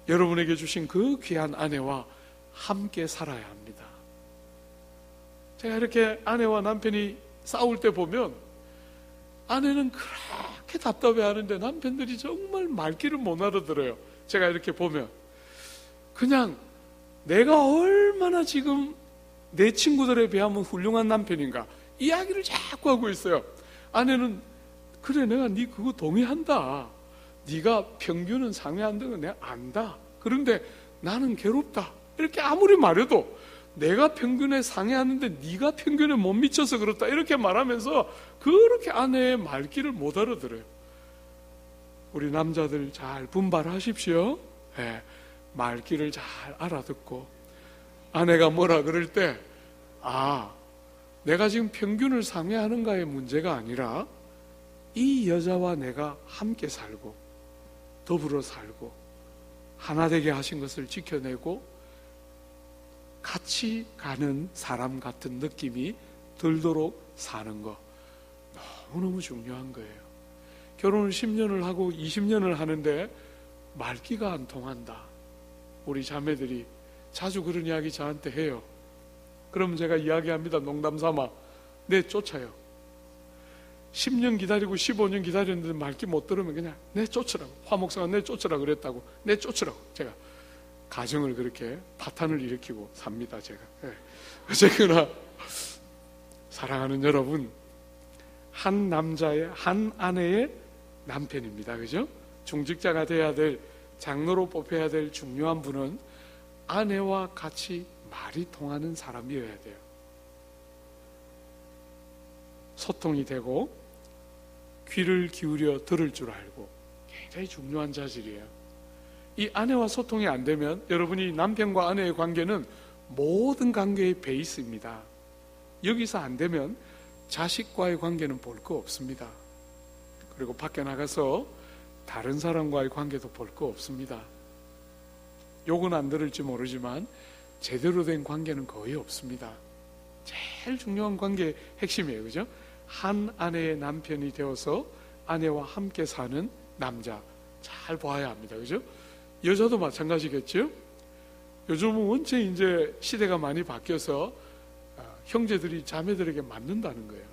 여러분에게 주신 그 귀한 아내와 함께 살아야 합니다. 제가 이렇게 아내와 남편이 싸울 때 보면 아내는 그렇게 답답해하는데 남편들이 정말 말귀를 못 알아들어요. 제가 이렇게 보면 그냥 내가 얼마나 지금 내 친구들에 비하면 훌륭한 남편인가 이야기를 자꾸 하고 있어요. 아내는 그래, 내가 네 그거 동의한다. 네가 평균은 상회한다는 거 내가 안다. 그런데 나는 괴롭다. 이렇게 아무리 말해도 내가 평균에 상회하는데 네가 평균에 못 미쳐서 그렇다. 이렇게 말하면서 그렇게 아내의 말귀를 못 알아들어요. 우리 남자들 잘 분발하십시오. 네, 말귀를 잘 알아듣고 아내가 뭐라 그럴 때 내가 지금 평균을 상회하는가의 문제가 아니라 이 여자와 내가 함께 살고 더불어 살고 하나 되게 하신 것을 지켜내고 같이 가는 사람 같은 느낌이 들도록 사는 거 너무너무 중요한 거예요. 결혼을 10년을 하고 20년을 하는데 말귀가 안 통한다. 우리 자매들이 자주 그런 이야기 저한테 해요. 그러면 제가 이야기합니다. 농담 삼아. 내 쫓아요. 10년 기다리고 15년 기다렸는데 말귀 못 들으면 그냥 내 쫓으라고. 화목사가 내 쫓으라 그랬다고. 내 쫓으라고. 제가 가정을 그렇게 파탄을 일으키고 삽니다. 제가. 어쨌거나 사랑하는 여러분, 한 남자의 한 아내의 남편입니다. 그죠? 중직자가 돼야 될, 장로로 뽑혀야 될 중요한 분은 아내와 같이 말이 통하는 사람이어야 돼요. 소통이 되고 귀를 기울여 들을 줄 알고, 굉장히 중요한 자질이에요. 이 아내와 소통이 안 되면 여러분이 남편과 아내의 관계는 모든 관계의 베이스입니다. 여기서 안 되면 자식과의 관계는 볼 거 없습니다. 그리고 밖에 나가서 다른 사람과의 관계도 볼 거 없습니다. 욕은 안 들을지 모르지만 제대로 된 관계는 거의 없습니다. 제일 중요한 관계의 핵심이에요. 그죠? 한 아내의 남편이 되어서 아내와 함께 사는 남자, 잘 봐야 합니다. 그죠? 여자도 마찬가지겠죠? 요즘은 원체 이제 시대가 많이 바뀌어서 형제들이 자매들에게 맞는다는 거예요.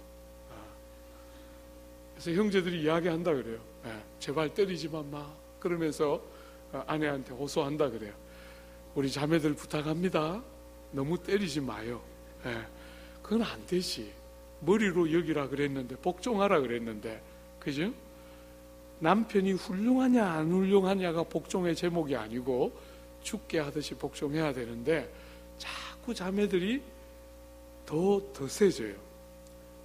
그래서 형제들이 이야기한다 그래요. 제발 때리지만 마. 그러면서 아내한테 호소한다 그래요. 우리 자매들 부탁합니다. 너무 때리지 마요. 그건 안 되지. 머리로 여기라 그랬는데, 복종하라 그랬는데, 그죠? 남편이 훌륭하냐 안 훌륭하냐가 복종의 제목이 아니고 죽게 하듯이 복종해야 되는데, 자꾸 자매들이 더 세져요.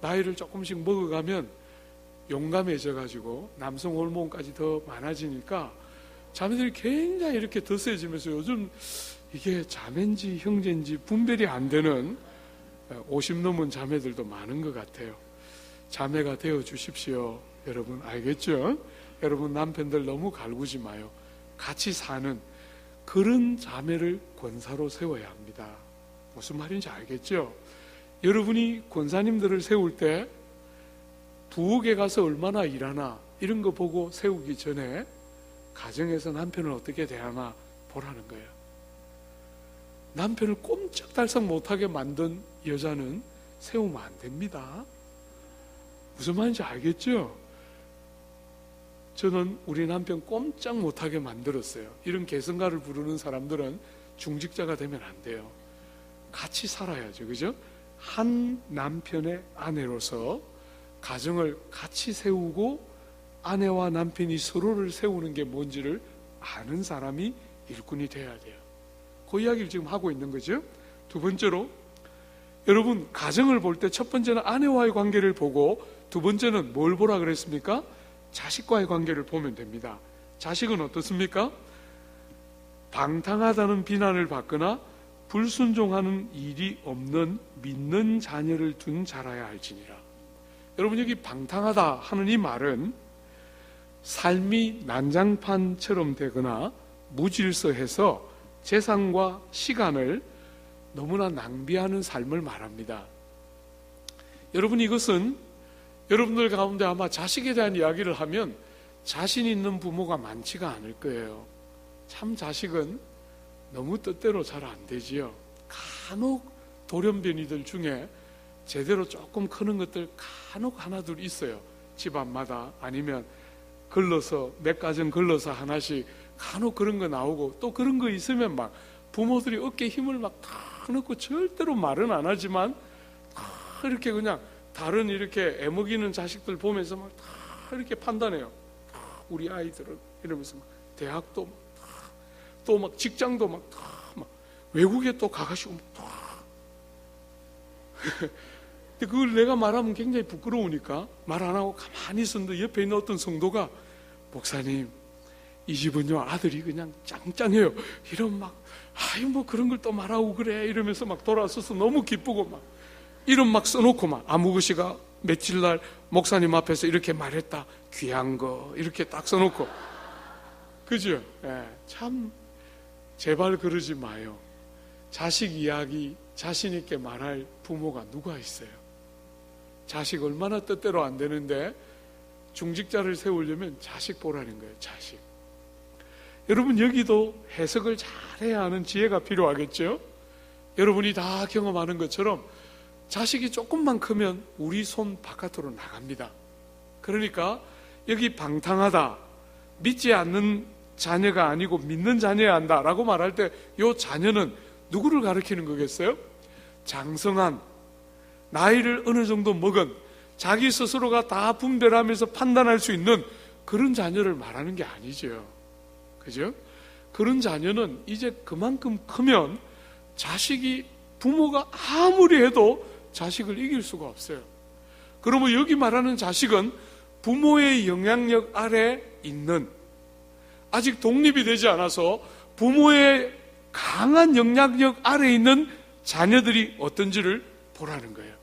나이를 조금씩 먹어가면 용감해져가지고 남성 호르몬까지 더 많아지니까 자매들이 굉장히 이렇게 더 세지면서 요즘 이게 자매인지 형제인지 분별이 안 되는 50 넘은 자매들도 많은 것 같아요. 자매가 되어 주십시오. 여러분 알겠죠? 여러분 남편들 너무 갈구지 마요. 같이 사는 그런 자매를 권사로 세워야 합니다. 무슨 말인지 알겠죠? 여러분이 권사님들을 세울 때 부엌에 가서 얼마나 일하나 이런 거 보고 세우기 전에 가정에서 남편을 어떻게 대하나 보라는 거예요. 남편을 꼼짝달싹 못하게 만든 여자는 세우면 안 됩니다. 무슨 말인지 알겠죠? 저는 우리 남편 꼼짝 못하게 만들었어요. 이런 개성가를 부르는 사람들은 중직자가 되면 안 돼요. 같이 살아야죠. 그죠? 한 남편의 아내로서 가정을 같이 세우고 아내와 남편이 서로를 세우는 게 뭔지를 아는 사람이 일꾼이 돼야 돼요. 그 이야기를 지금 하고 있는 거죠. 두 번째로, 여러분 가정을 볼 때 첫 번째는 아내와의 관계를 보고 두 번째는 뭘 보라 그랬습니까? 자식과의 관계를 보면 됩니다. 자식은 어떻습니까? 방탕하다는 비난을 받거나 불순종하는 일이 없는 믿는 자녀를 둔 자라야 할지니라. 여러분 여기 방탕하다 하는 이 말은 삶이 난장판처럼 되거나 무질서해서 재산과 시간을 너무나 낭비하는 삶을 말합니다. 여러분 이것은 여러분들 가운데 아마 자식에 대한 이야기를 하면 자신 있는 부모가 많지가 않을 거예요. 참 자식은 너무 뜻대로 잘 안 되지요. 간혹 돌연변이들 중에 제대로 조금 크는 것들 간혹 하나둘 있어요. 집안마다. 아니면 걸러서 몇 가정 걸러서 하나씩 간혹 그런 거 나오고, 또 그런 거 있으면 막 부모들이 어깨에 힘을 막 탁 넣고 절대로 말은 안 하지만 탁 이렇게 그냥 다른 이렇게 애먹이는 자식들 보면서 막 다 이렇게 판단해요. 우리 아이들은 이러면서 막 대학도 또 막 직장도 막 외국에 또 가가지고 근데 그걸 내가 말하면 굉장히 부끄러우니까 말 안 하고 가만히 있었는데 옆에 있는 어떤 성도가 목사님 이 집은요 아들이 그냥 짱짱해요. 이런 막 아유 뭐 그런 걸 또 말하고 그래 이러면서 막 돌아서서 너무 기쁘고 막 이름 막 써놓고 막 아무것이가 며칠 날 목사님 앞에서 이렇게 말했다 귀한 거 이렇게 딱 써놓고 그죠? 참 제발 그러지 마요. 자식 이야기 자신 있게 말할 부모가 누가 있어요? 자식 얼마나 뜻대로 안 되는데 중직자를 세우려면 자식 보라는 거예요. 자식. 여러분, 여기도 해석을 잘해야 하는 지혜가 필요하겠죠? 여러분이 다 경험하는 것처럼 자식이 조금만 크면 우리 손 바깥으로 나갑니다. 그러니까 여기 방탕하다, 믿지 않는 자녀가 아니고 믿는 자녀야 한다라고 말할 때 이 자녀는 누구를 가리키는 거겠어요? 장성한, 나이를 어느 정도 먹은, 자기 스스로가 다 분별하면서 판단할 수 있는 그런 자녀를 말하는 게 아니죠. 그죠? 그런 자녀는 이제 그만큼 크면 자식이, 부모가 아무리 해도 자식을 이길 수가 없어요. 그러면 여기 말하는 자식은 부모의 영향력 아래 있는, 아직 독립이 되지 않아서 부모의 강한 영향력 아래 있는 자녀들이 어떤지를 보라는 거예요.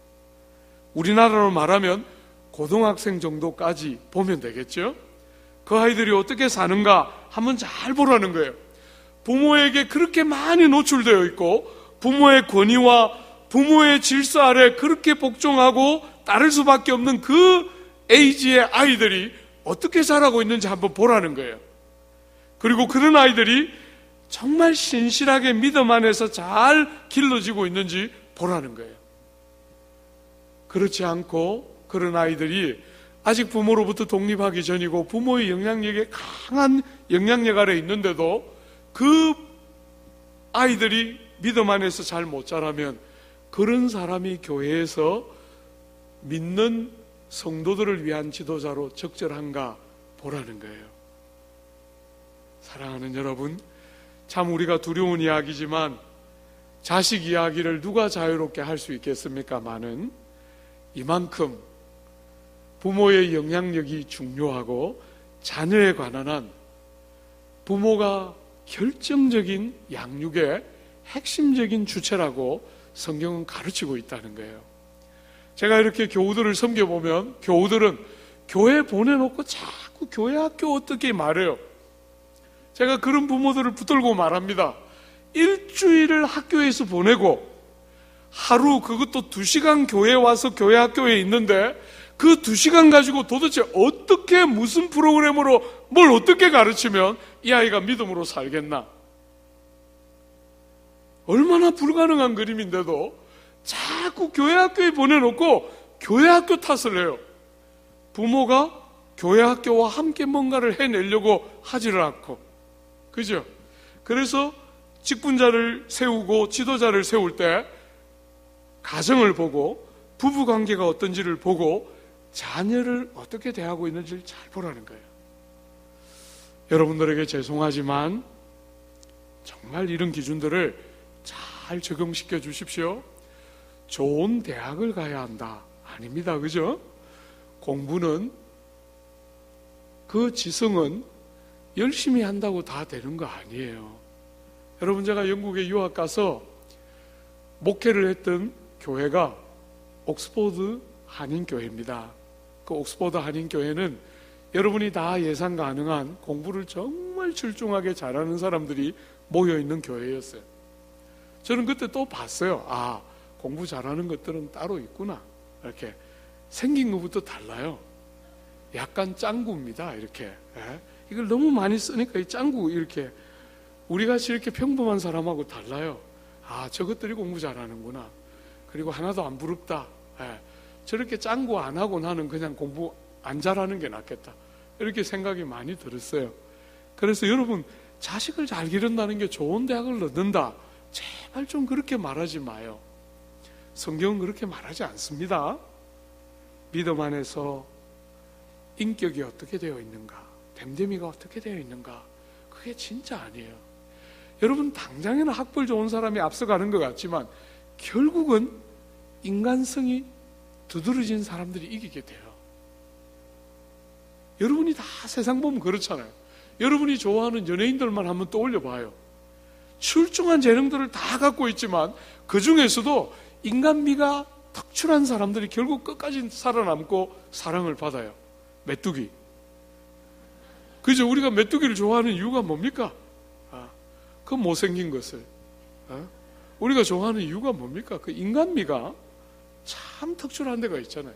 우리나라로 말하면 고등학생 정도까지 보면 되겠죠? 그 아이들이 어떻게 사는가 한번 잘 보라는 거예요. 부모에게 그렇게 많이 노출되어 있고 부모의 권위와 부모의 질서 아래 그렇게 복종하고 따를 수밖에 없는 그 에이지의 아이들이 어떻게 자라고 있는지 한번 보라는 거예요. 그리고 그런 아이들이 정말 신실하게 믿음 안에서 잘 길러지고 있는지 보라는 거예요. 그렇지 않고 그런 아이들이 아직 부모로부터 독립하기 전이고 부모의 영향력에 강한 영향력 아래 있는데도 그 아이들이 믿음 안에서 잘 못 자라면 그런 사람이 교회에서 믿는 성도들을 위한 지도자로 적절한가 보라는 거예요. 사랑하는 여러분, 참 우리가 두려운 이야기지만 자식 이야기를 누가 자유롭게 할 수 있겠습니까마는 이만큼 부모의 영향력이 중요하고 자녀에 관한 한 부모가 결정적인 양육의 핵심적인 주체라고 성경은 가르치고 있다는 거예요. 제가 이렇게 교우들을 섬겨보면 교우들은 교회 보내놓고 자꾸 교회 학교 어떻게 말해요. 제가 그런 부모들을 붙들고 말합니다. 일주일을 학교에서 보내고 하루, 그것도 2시간 교회 와서 교회 학교에 있는데 그 2시간 가지고 도대체 어떻게 무슨 프로그램으로 뭘 어떻게 가르치면 이 아이가 믿음으로 살겠나? 얼마나 불가능한 그림인데도 자꾸 교회 학교에 보내놓고 교회 학교 탓을 해요. 부모가 교회 학교와 함께 뭔가를 해내려고 하지를 않고. 그죠? 그래서 직분자를 세우고 지도자를 세울 때 가정을 보고 부부관계가 어떤지를 보고 자녀를 어떻게 대하고 있는지를 잘 보라는 거예요. 여러분들에게 죄송하지만 정말 이런 기준들을 잘 적용시켜 주십시오. 좋은 대학을 가야 한다. 아닙니다. 그죠? 공부는, 그 지성은 열심히 한다고 다 되는 거 아니에요. 여러분, 제가 영국에 유학 가서 목회를 했던 교회가 옥스포드 한인교회입니다. 그 옥스포드 한인교회는 여러분이 다 예상 가능한 공부를 정말 출중하게 잘하는 사람들이 모여있는 교회였어요. 저는 그때 또 봤어요. 아, 공부 잘하는 것들은 따로 있구나. 이렇게 생긴 것부터 달라요. 약간 짱구입니다. 이렇게. 예? 이걸 너무 많이 쓰니까 이 짱구 이렇게 우리같이 이렇게 평범한 사람하고 달라요. 아, 저것들이 공부 잘하는구나. 그리고 하나도 안 부럽다. 예. 저렇게 짱구 안 하고 나는 그냥 공부 안 잘하는 게 낫겠다. 이렇게 생각이 많이 들었어요. 그래서 여러분, 자식을 잘 기른다는 게 좋은 대학을 넣는다. 제발 좀 그렇게 말하지 마요. 성경은 그렇게 말하지 않습니다. 믿음 안에서 인격이 어떻게 되어 있는가, 됨됨이가 어떻게 되어 있는가, 그게 진짜 아니에요. 여러분, 당장에는 학벌 좋은 사람이 앞서가는 것 같지만 결국은 인간성이 두드러진 사람들이 이기게 돼요. 여러분이 다 세상 보면 그렇잖아요. 여러분이 좋아하는 연예인들만 한번 떠올려 봐요. 출중한 재능들을 다 갖고 있지만 그 중에서도 인간미가 특출한 사람들이 결국 끝까지 살아남고 사랑을 받아요. 메뚜기. 그죠? 우리가 메뚜기를 좋아하는 이유가 뭡니까? 그 못생긴 것을. 우리가 좋아하는 이유가 뭡니까? 그 인간미가 참 특출한 데가 있잖아요.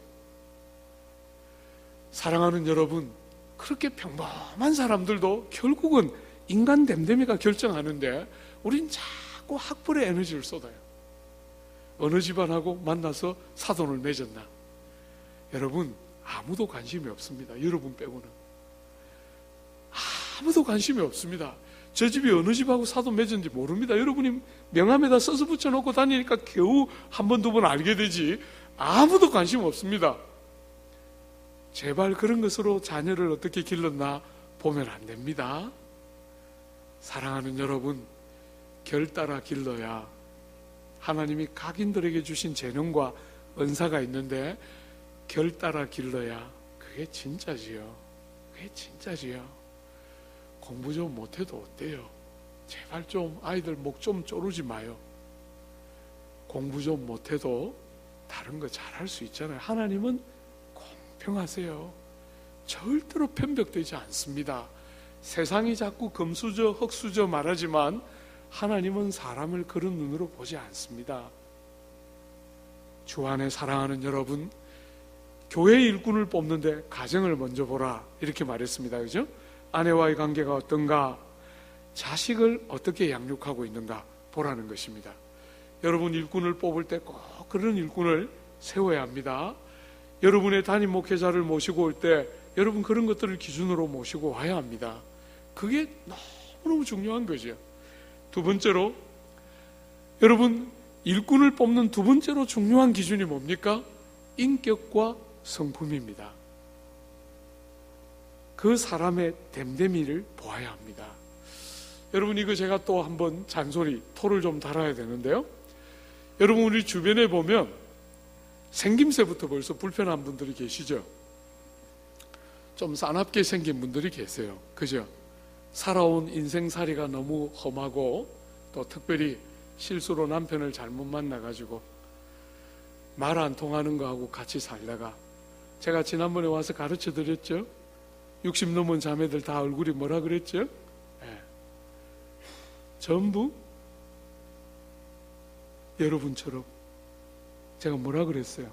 사랑하는 여러분, 그렇게 평범한 사람들도 결국은 인간 됨됨이가 결정하는데 우린 자꾸 학벌에 에너지를 쏟아요. 어느 집안하고 만나서 사돈을 맺었나? 여러분, 아무도 관심이 없습니다. 여러분 빼고는. 아무도 관심이 없습니다. 저 집이 어느 집하고 사돈 맺은지 모릅니다. 여러분이 명함에다 써서 붙여놓고 다니니까 겨우 한 번, 두 번 알게 되지 아무도 관심 없습니다. 제발 그런 것으로 자녀를 어떻게 길렀나 보면 안 됩니다. 사랑하는 여러분, 결 따라 길러야 하나님이 각인들에게 주신 재능과 은사가 있는데 결 따라 길러야 그게 진짜지요. 그게 진짜지요. 공부 좀 못해도 어때요? 제발 좀 아이들 목 좀 조르지 마요. 공부 좀 못해도 다른 거 잘할 수 있잖아요. 하나님은 공평하세요. 절대로 편벽되지 않습니다. 세상이 자꾸 금수저, 흙수저 말하지만 하나님은 사람을 그런 눈으로 보지 않습니다. 주 안에 사랑하는 여러분, 교회 일꾼을 뽑는데 가정을 먼저 보라 이렇게 말했습니다. 그죠? 아내와의 관계가 어떤가, 자식을 어떻게 양육하고 있는가 보라는 것입니다. 여러분 일꾼을 뽑을 때 꼭 그런 일꾼을 세워야 합니다. 여러분의 담임 목회자를 모시고 올 때 여러분 그런 것들을 기준으로 모시고 와야 합니다. 그게 너무너무 중요한 거죠. 두 번째로, 여러분 일꾼을 뽑는 두 번째로 중요한 기준이 뭡니까? 인격과 성품입니다. 그 사람의 됨됨이를 보아야 합니다. 여러분 이거 제가 또 한번 잔소리, 토를 좀 달아야 되는데요. 여러분 우리 주변에 보면 생김새부터 벌써 불편한 분들이 계시죠? 좀 싸납게 생긴 분들이 계세요. 그죠? 살아온 인생살이가 너무 험하고 또 특별히 실수로 남편을 잘못 만나가지고 말 안 통하는 거하고 같이 살다가, 제가 지난번에 와서 가르쳐 드렸죠? 60 넘은 자매들 다 얼굴이 뭐라 그랬죠? 네. 전부 여러분처럼. 제가 뭐라 그랬어요?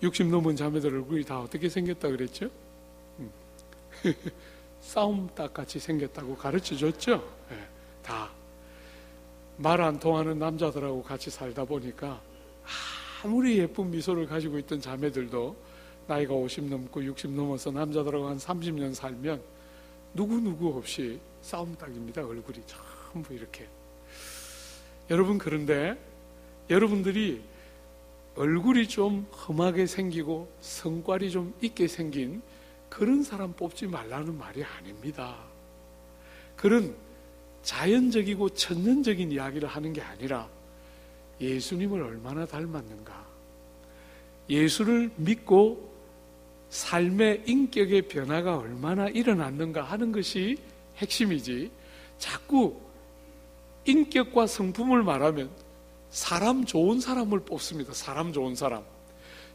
60 넘은 자매들 얼굴이 다 어떻게 생겼다 그랬죠? 싸움닭 같이 생겼다고 가르쳐 줬죠? 네. 다 말 안 통하는 남자들하고 같이 살다 보니까 아무리 예쁜 미소를 가지고 있던 자매들도 나이가 50 넘고 60 넘어서 남자들하고 한 30년 살면 누구누구 없이 싸움닭입니다. 얼굴이 전부 이렇게. 여러분, 그런데 여러분들이 얼굴이 좀 험하게 생기고 성깔이 좀 있게 생긴 그런 사람 뽑지 말라는 말이 아닙니다. 그런 자연적이고 천연적인 이야기를 하는 게 아니라 예수님을 얼마나 닮았는가, 예수를 믿고 삶의 인격의 변화가 얼마나 일어났는가 하는 것이 핵심이지, 자꾸 인격과 성품을 말하면 사람 좋은 사람을 뽑습니다. 사람 좋은 사람.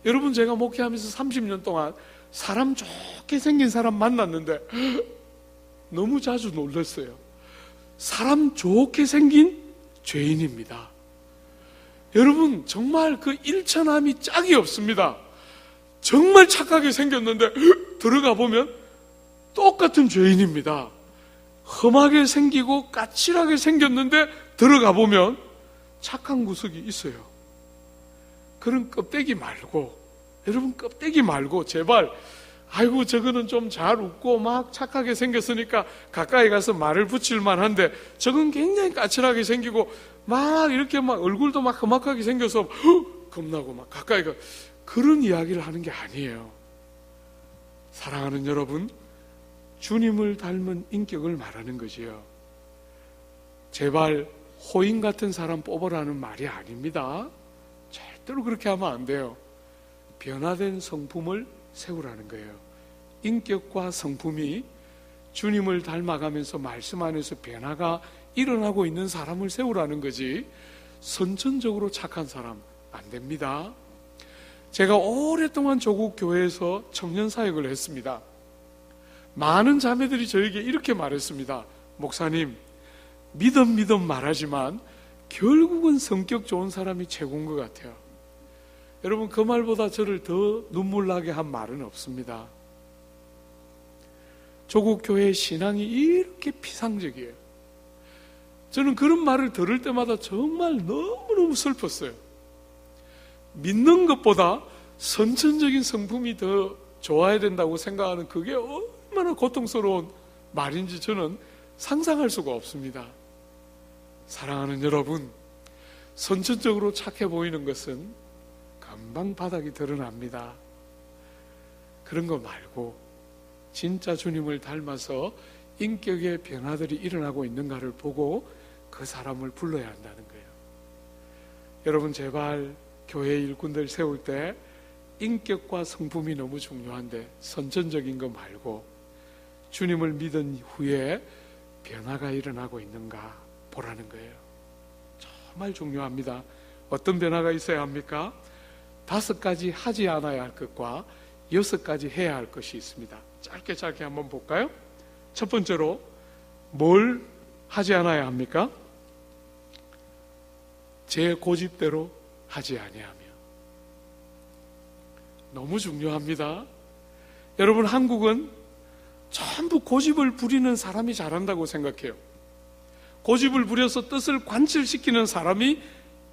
여러분, 제가 목회하면서 30년 동안 사람 좋게 생긴 사람 만났는데 너무 자주 놀랐어요. 사람 좋게 생긴 죄인입니다. 여러분, 정말 그 일천함이 짝이 없습니다. 정말 착하게 생겼는데 들어가 보면 똑같은 죄인입니다. 험하게 생기고 까칠하게 생겼는데 들어가 보면 착한 구석이 있어요. 그런 껍데기 말고, 여러분 껍데기 말고 제발, 아이고 저거는 좀 잘 웃고 막 착하게 생겼으니까 가까이 가서 말을 붙일 만한데 저건 굉장히 까칠하게 생기고 막 이렇게 막 얼굴도 막 험악하게 생겨서 겁나고 막 가까이 가, 그런 이야기를 하는 게 아니에요. 사랑하는 여러분, 주님을 닮은 인격을 말하는 거지요. 제발 호인 같은 사람 뽑으라는 말이 아닙니다. 절대로 그렇게 하면 안 돼요. 변화된 성품을 세우라는 거예요. 인격과 성품이 주님을 닮아가면서 말씀 안에서 변화가 일어나고 있는 사람을 세우라는 거지, 선천적으로 착한 사람 안 됩니다. 제가 오랫동안 조국 교회에서 청년 사역을 했습니다. 많은 자매들이 저에게 이렇게 말했습니다. 목사님, 믿음 말하지만 결국은 성격 좋은 사람이 최고인 것 같아요. 여러분, 그 말보다 저를 더 눈물 나게 한 말은 없습니다. 조국 교회의 신앙이 이렇게 피상적이에요. 저는 그런 말을 들을 때마다 정말 너무너무 슬펐어요. 믿는 것보다 선천적인 성품이 더 좋아야 된다고 생각하는 그게 얼마나 고통스러운 말인지 저는 상상할 수가 없습니다. 사랑하는 여러분, 선천적으로 착해 보이는 것은 금방 바닥이 드러납니다. 그런 거 말고 진짜 주님을 닮아서 인격의 변화들이 일어나고 있는가를 보고 그 사람을 불러야 한다는 거예요. 여러분, 제발 교회 일꾼들 세울 때 인격과 성품이 너무 중요한데 선천적인 거 말고 주님을 믿은 후에 변화가 일어나고 있는가 보라는 거예요. 정말 중요합니다. 어떤 변화가 있어야 합니까? 5가지 하지 않아야 할 것과 6가지 해야 할 것이 있습니다. 짧게 한번 볼까요? 첫 번째로 뭘 하지 않아야 합니까? 제 고집대로 하지 아니하며. 너무 중요합니다. 여러분, 한국은 전부 고집을 부리는 사람이 잘한다고 생각해요. 고집을 부려서 뜻을 관철시키는 사람이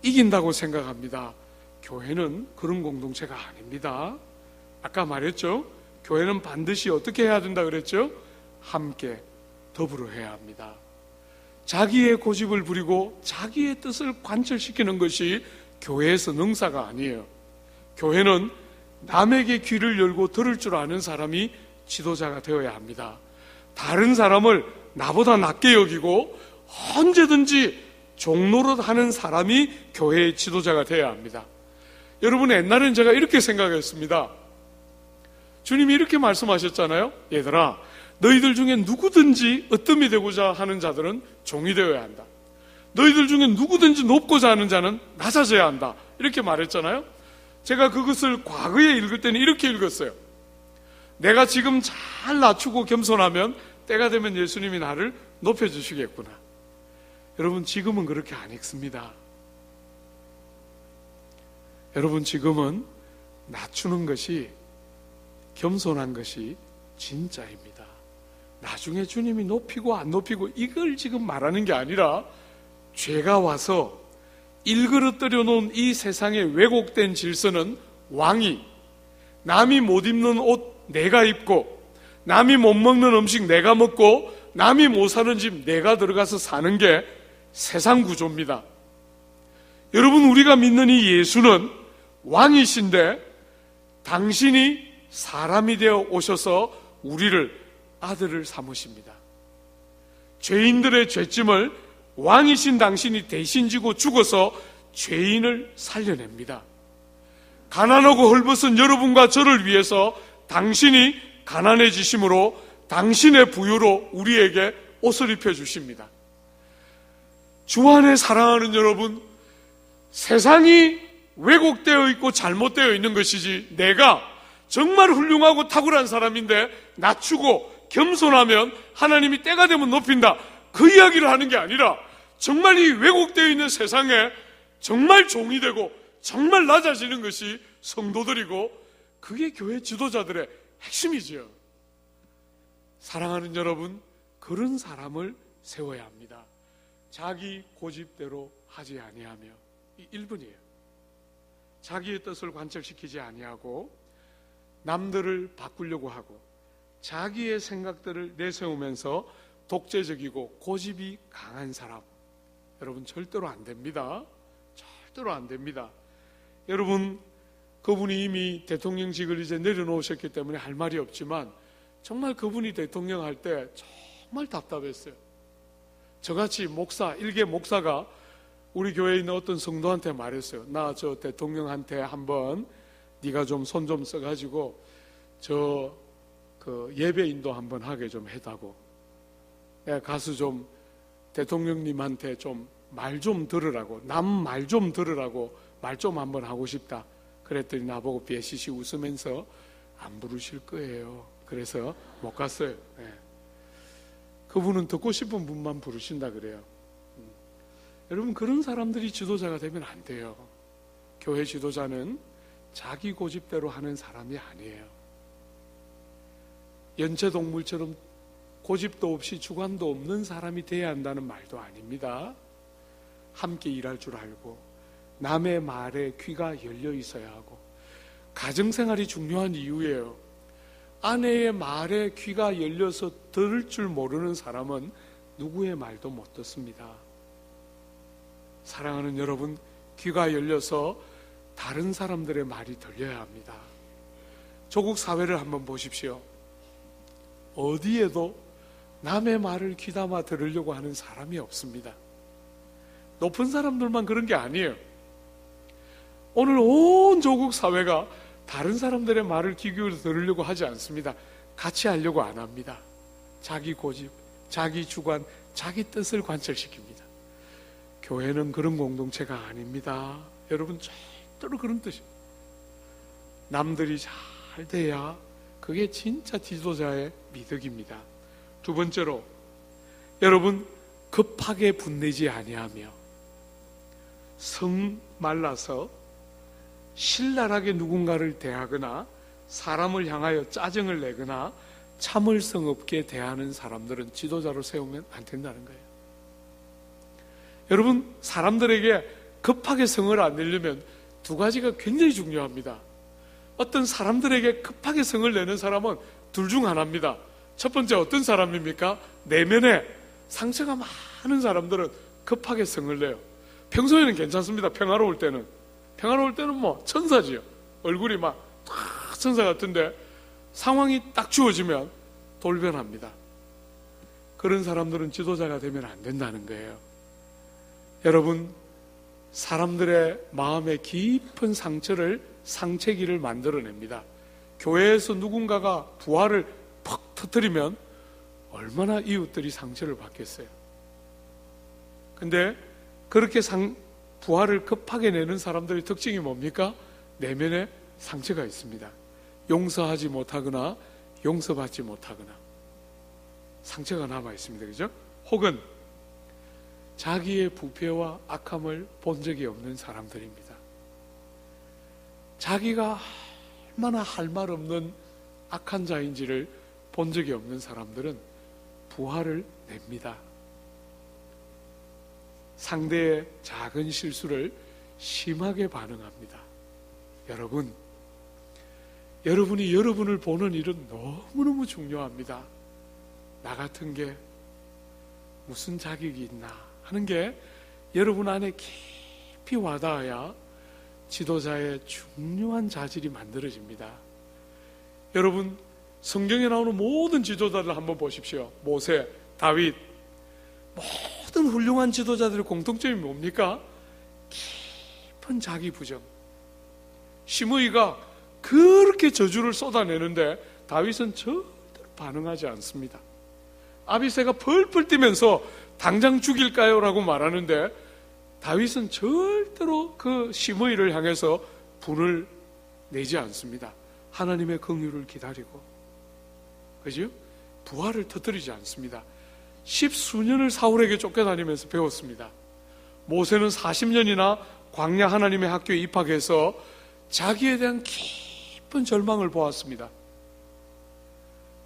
이긴다고 생각합니다. 교회는 그런 공동체가 아닙니다. 아까 말했죠? 교회는 반드시 어떻게 해야 된다 그랬죠? 함께 더불어 해야 합니다. 자기의 고집을 부리고 자기의 뜻을 관철시키는 것이 교회에서 능사가 아니에요. 교회는 남에게 귀를 열고 들을 줄 아는 사람이 지도자가 되어야 합니다. 다른 사람을 나보다 낮게 여기고 언제든지 종노릇 하는 사람이 교회의 지도자가 되어야 합니다. 여러분, 옛날엔 제가 이렇게 생각했습니다. 주님이 이렇게 말씀하셨잖아요. 얘들아, 너희들 중에 누구든지 으뜸이 되고자 하는 자들은 종이 되어야 한다. 너희들 중에 누구든지 높고자 하는 자는 낮아져야 한다. 이렇게 말했잖아요. 제가 그것을 과거에 읽을 때는 이렇게 읽었어요. 내가 지금 잘 낮추고 겸손하면 때가 되면 예수님이 나를 높여주시겠구나. 여러분, 지금은 그렇게 안 읽습니다. 여러분, 지금은 낮추는 것이, 겸손한 것이 진짜입니다. 나중에 주님이 높이고 안 높이고 이걸 지금 말하는 게 아니라 죄가 와서 일그러뜨려 놓은 이 세상의 왜곡된 질서는 왕이 남이 못 입는 옷 내가 입고 남이 못 먹는 음식 내가 먹고 남이 못 사는 집 내가 들어가서 사는 게 세상 구조입니다. 여러분, 우리가 믿는 이 예수는 왕이신데 당신이 사람이 되어 오셔서 우리를 아들을 삼으십니다. 죄인들의 죄짐을 왕이신 당신이 대신 지고 죽어서 죄인을 살려냅니다. 가난하고 헐벗은 여러분과 저를 위해서 당신이 가난해지심으로 당신의 부유로 우리에게 옷을 입혀주십니다. 주 안에 사랑하는 여러분, 세상이 왜곡되어 있고 잘못되어 있는 것이지 내가 정말 훌륭하고 탁월한 사람인데 낮추고 겸손하면 하나님이 때가 되면 높인다, 그 이야기를 하는 게 아니라 정말 이 왜곡되어 있는 세상에 정말 종이 되고 정말 낮아지는 것이 성도들이고 그게 교회 지도자들의 핵심이지요. 사랑하는 여러분, 그런 사람을 세워야 합니다. 자기 고집대로 하지 아니하며, 이 1번이에요. 자기의 뜻을 관철시키지 아니하고 남들을 바꾸려고 하고 자기의 생각들을 내세우면서 독재적이고 고집이 강한 사람, 여러분 절대로 안 됩니다. 절대로 안 됩니다. 여러분, 그분이 이미 대통령직을 이제 내려놓으셨기 때문에 할 말이 없지만 정말 그분이 대통령 할 때 정말 답답했어요. 저같이 목사, 일개 목사가 우리 교회에 있는 어떤 성도한테 말했어요. 나 저 대통령한테 한번 네가 좀 손 좀 써가지고 저 그 예배 인도 한번 하게 좀 해다고. 내가 가서 좀 대통령님한테 좀 말 좀 들으라고, 남 말 좀 들으라고 말 좀 한번 하고 싶다. 그랬더니 나보고 비에시시 웃으면서 안 부르실 거예요. 그래서 못 갔어요. 네. 그분은 듣고 싶은 분만 부르신다 그래요. 여러분, 그런 사람들이 지도자가 되면 안 돼요. 교회 지도자는 자기 고집대로 하는 사람이 아니에요. 연체동물처럼 고집도 없이 주관도 없는 사람이 돼야 한다는 말도 아닙니다. 함께 일할 줄 알고 남의 말에 귀가 열려 있어야 하고, 가정생활이 중요한 이유예요. 아내의 말에 귀가 열려서 들을 줄 모르는 사람은 누구의 말도 못 듣습니다. 사랑하는 여러분, 귀가 열려서 다른 사람들의 말이 들려야 합니다. 조국 사회를 한번 보십시오. 어디에도 남의 말을 귀담아 들으려고 하는 사람이 없습니다. 높은 사람들만 그런 게 아니에요. 오늘 온 조국 사회가 다른 사람들의 말을 귀 기울여 들으려고 하지 않습니다. 같이 하려고 안 합니다. 자기 고집, 자기 주관, 자기 뜻을 관철시킵니다. 교회는 그런 공동체가 아닙니다. 여러분, 절대로 그런 뜻이에요. 남들이 잘 돼야 그게 진짜 지도자의 미덕입니다. 두 번째로, 여러분, 급하게 분내지 아니하며 성 말라서 신랄하게 누군가를 대하거나 사람을 향하여 짜증을 내거나 참을성 없게 대하는 사람들은 지도자로 세우면 안 된다는 거예요. 여러분, 사람들에게 급하게 성을 안 내려면 두 가지가 굉장히 중요합니다. 어떤 사람들에게 급하게 성을 내는 사람은 둘 중 하나입니다. 첫 번째, 어떤 사람입니까? 내면에 상처가 많은 사람들은 급하게 성을 내요. 평소에는 괜찮습니다. 평화로울 때는 뭐 천사지요. 얼굴이 막 천사 같은데 상황이 딱 주어지면 돌변합니다. 그런 사람들은 지도자가 되면 안 된다는 거예요. 여러분, 사람들의 마음에 깊은 상처를 상체기를 만들어냅니다. 교회에서 누군가가 부활을 퍽 터뜨리면 얼마나 이웃들이 상처를 받겠어요. 근데 그렇게 부활을 급하게 내는 사람들의 특징이 뭡니까? 내면에 상처가 있습니다. 용서하지 못하거나 용서받지 못하거나 상처가 남아 있습니다. 그죠? 혹은 자기의 부패와 악함을 본 적이 없는 사람들입니다. 자기가 얼마나 할 말 없는 악한 자인지를 본 적이 없는 사람들은 부활을 냅니다. 상대의 작은 실수를 심하게 반응합니다. 여러분이 여러분을 보는 일은 너무너무 중요합니다. 나 같은 게 무슨 자격이 있나 하는 게 여러분 안에 깊이 와닿아야 지도자의 중요한 자질이 만들어집니다. 여러분, 성경에 나오는 모든 지도자들 한번 보십시오. 모세, 다윗, 모든 훌륭한 지도자들의 공통점이 뭡니까? 깊은 자기 부정. 시므이가 그렇게 저주를 쏟아내는데 다윗은 절대로 반응하지 않습니다. 아비새가 펄펄 뛰면서 당장 죽일까요? 라고 말하는데 다윗은 절대로 그 시므이를 향해서 불을 내지 않습니다. 하나님의 긍휼을 기다리고, 그죠? 부활을 터뜨리지 않습니다. 10수년을 사울에게 쫓겨다니면서 배웠습니다. 모세는 40년이나 광야 하나님의 학교에 입학해서 자기에 대한 깊은 절망을 보았습니다.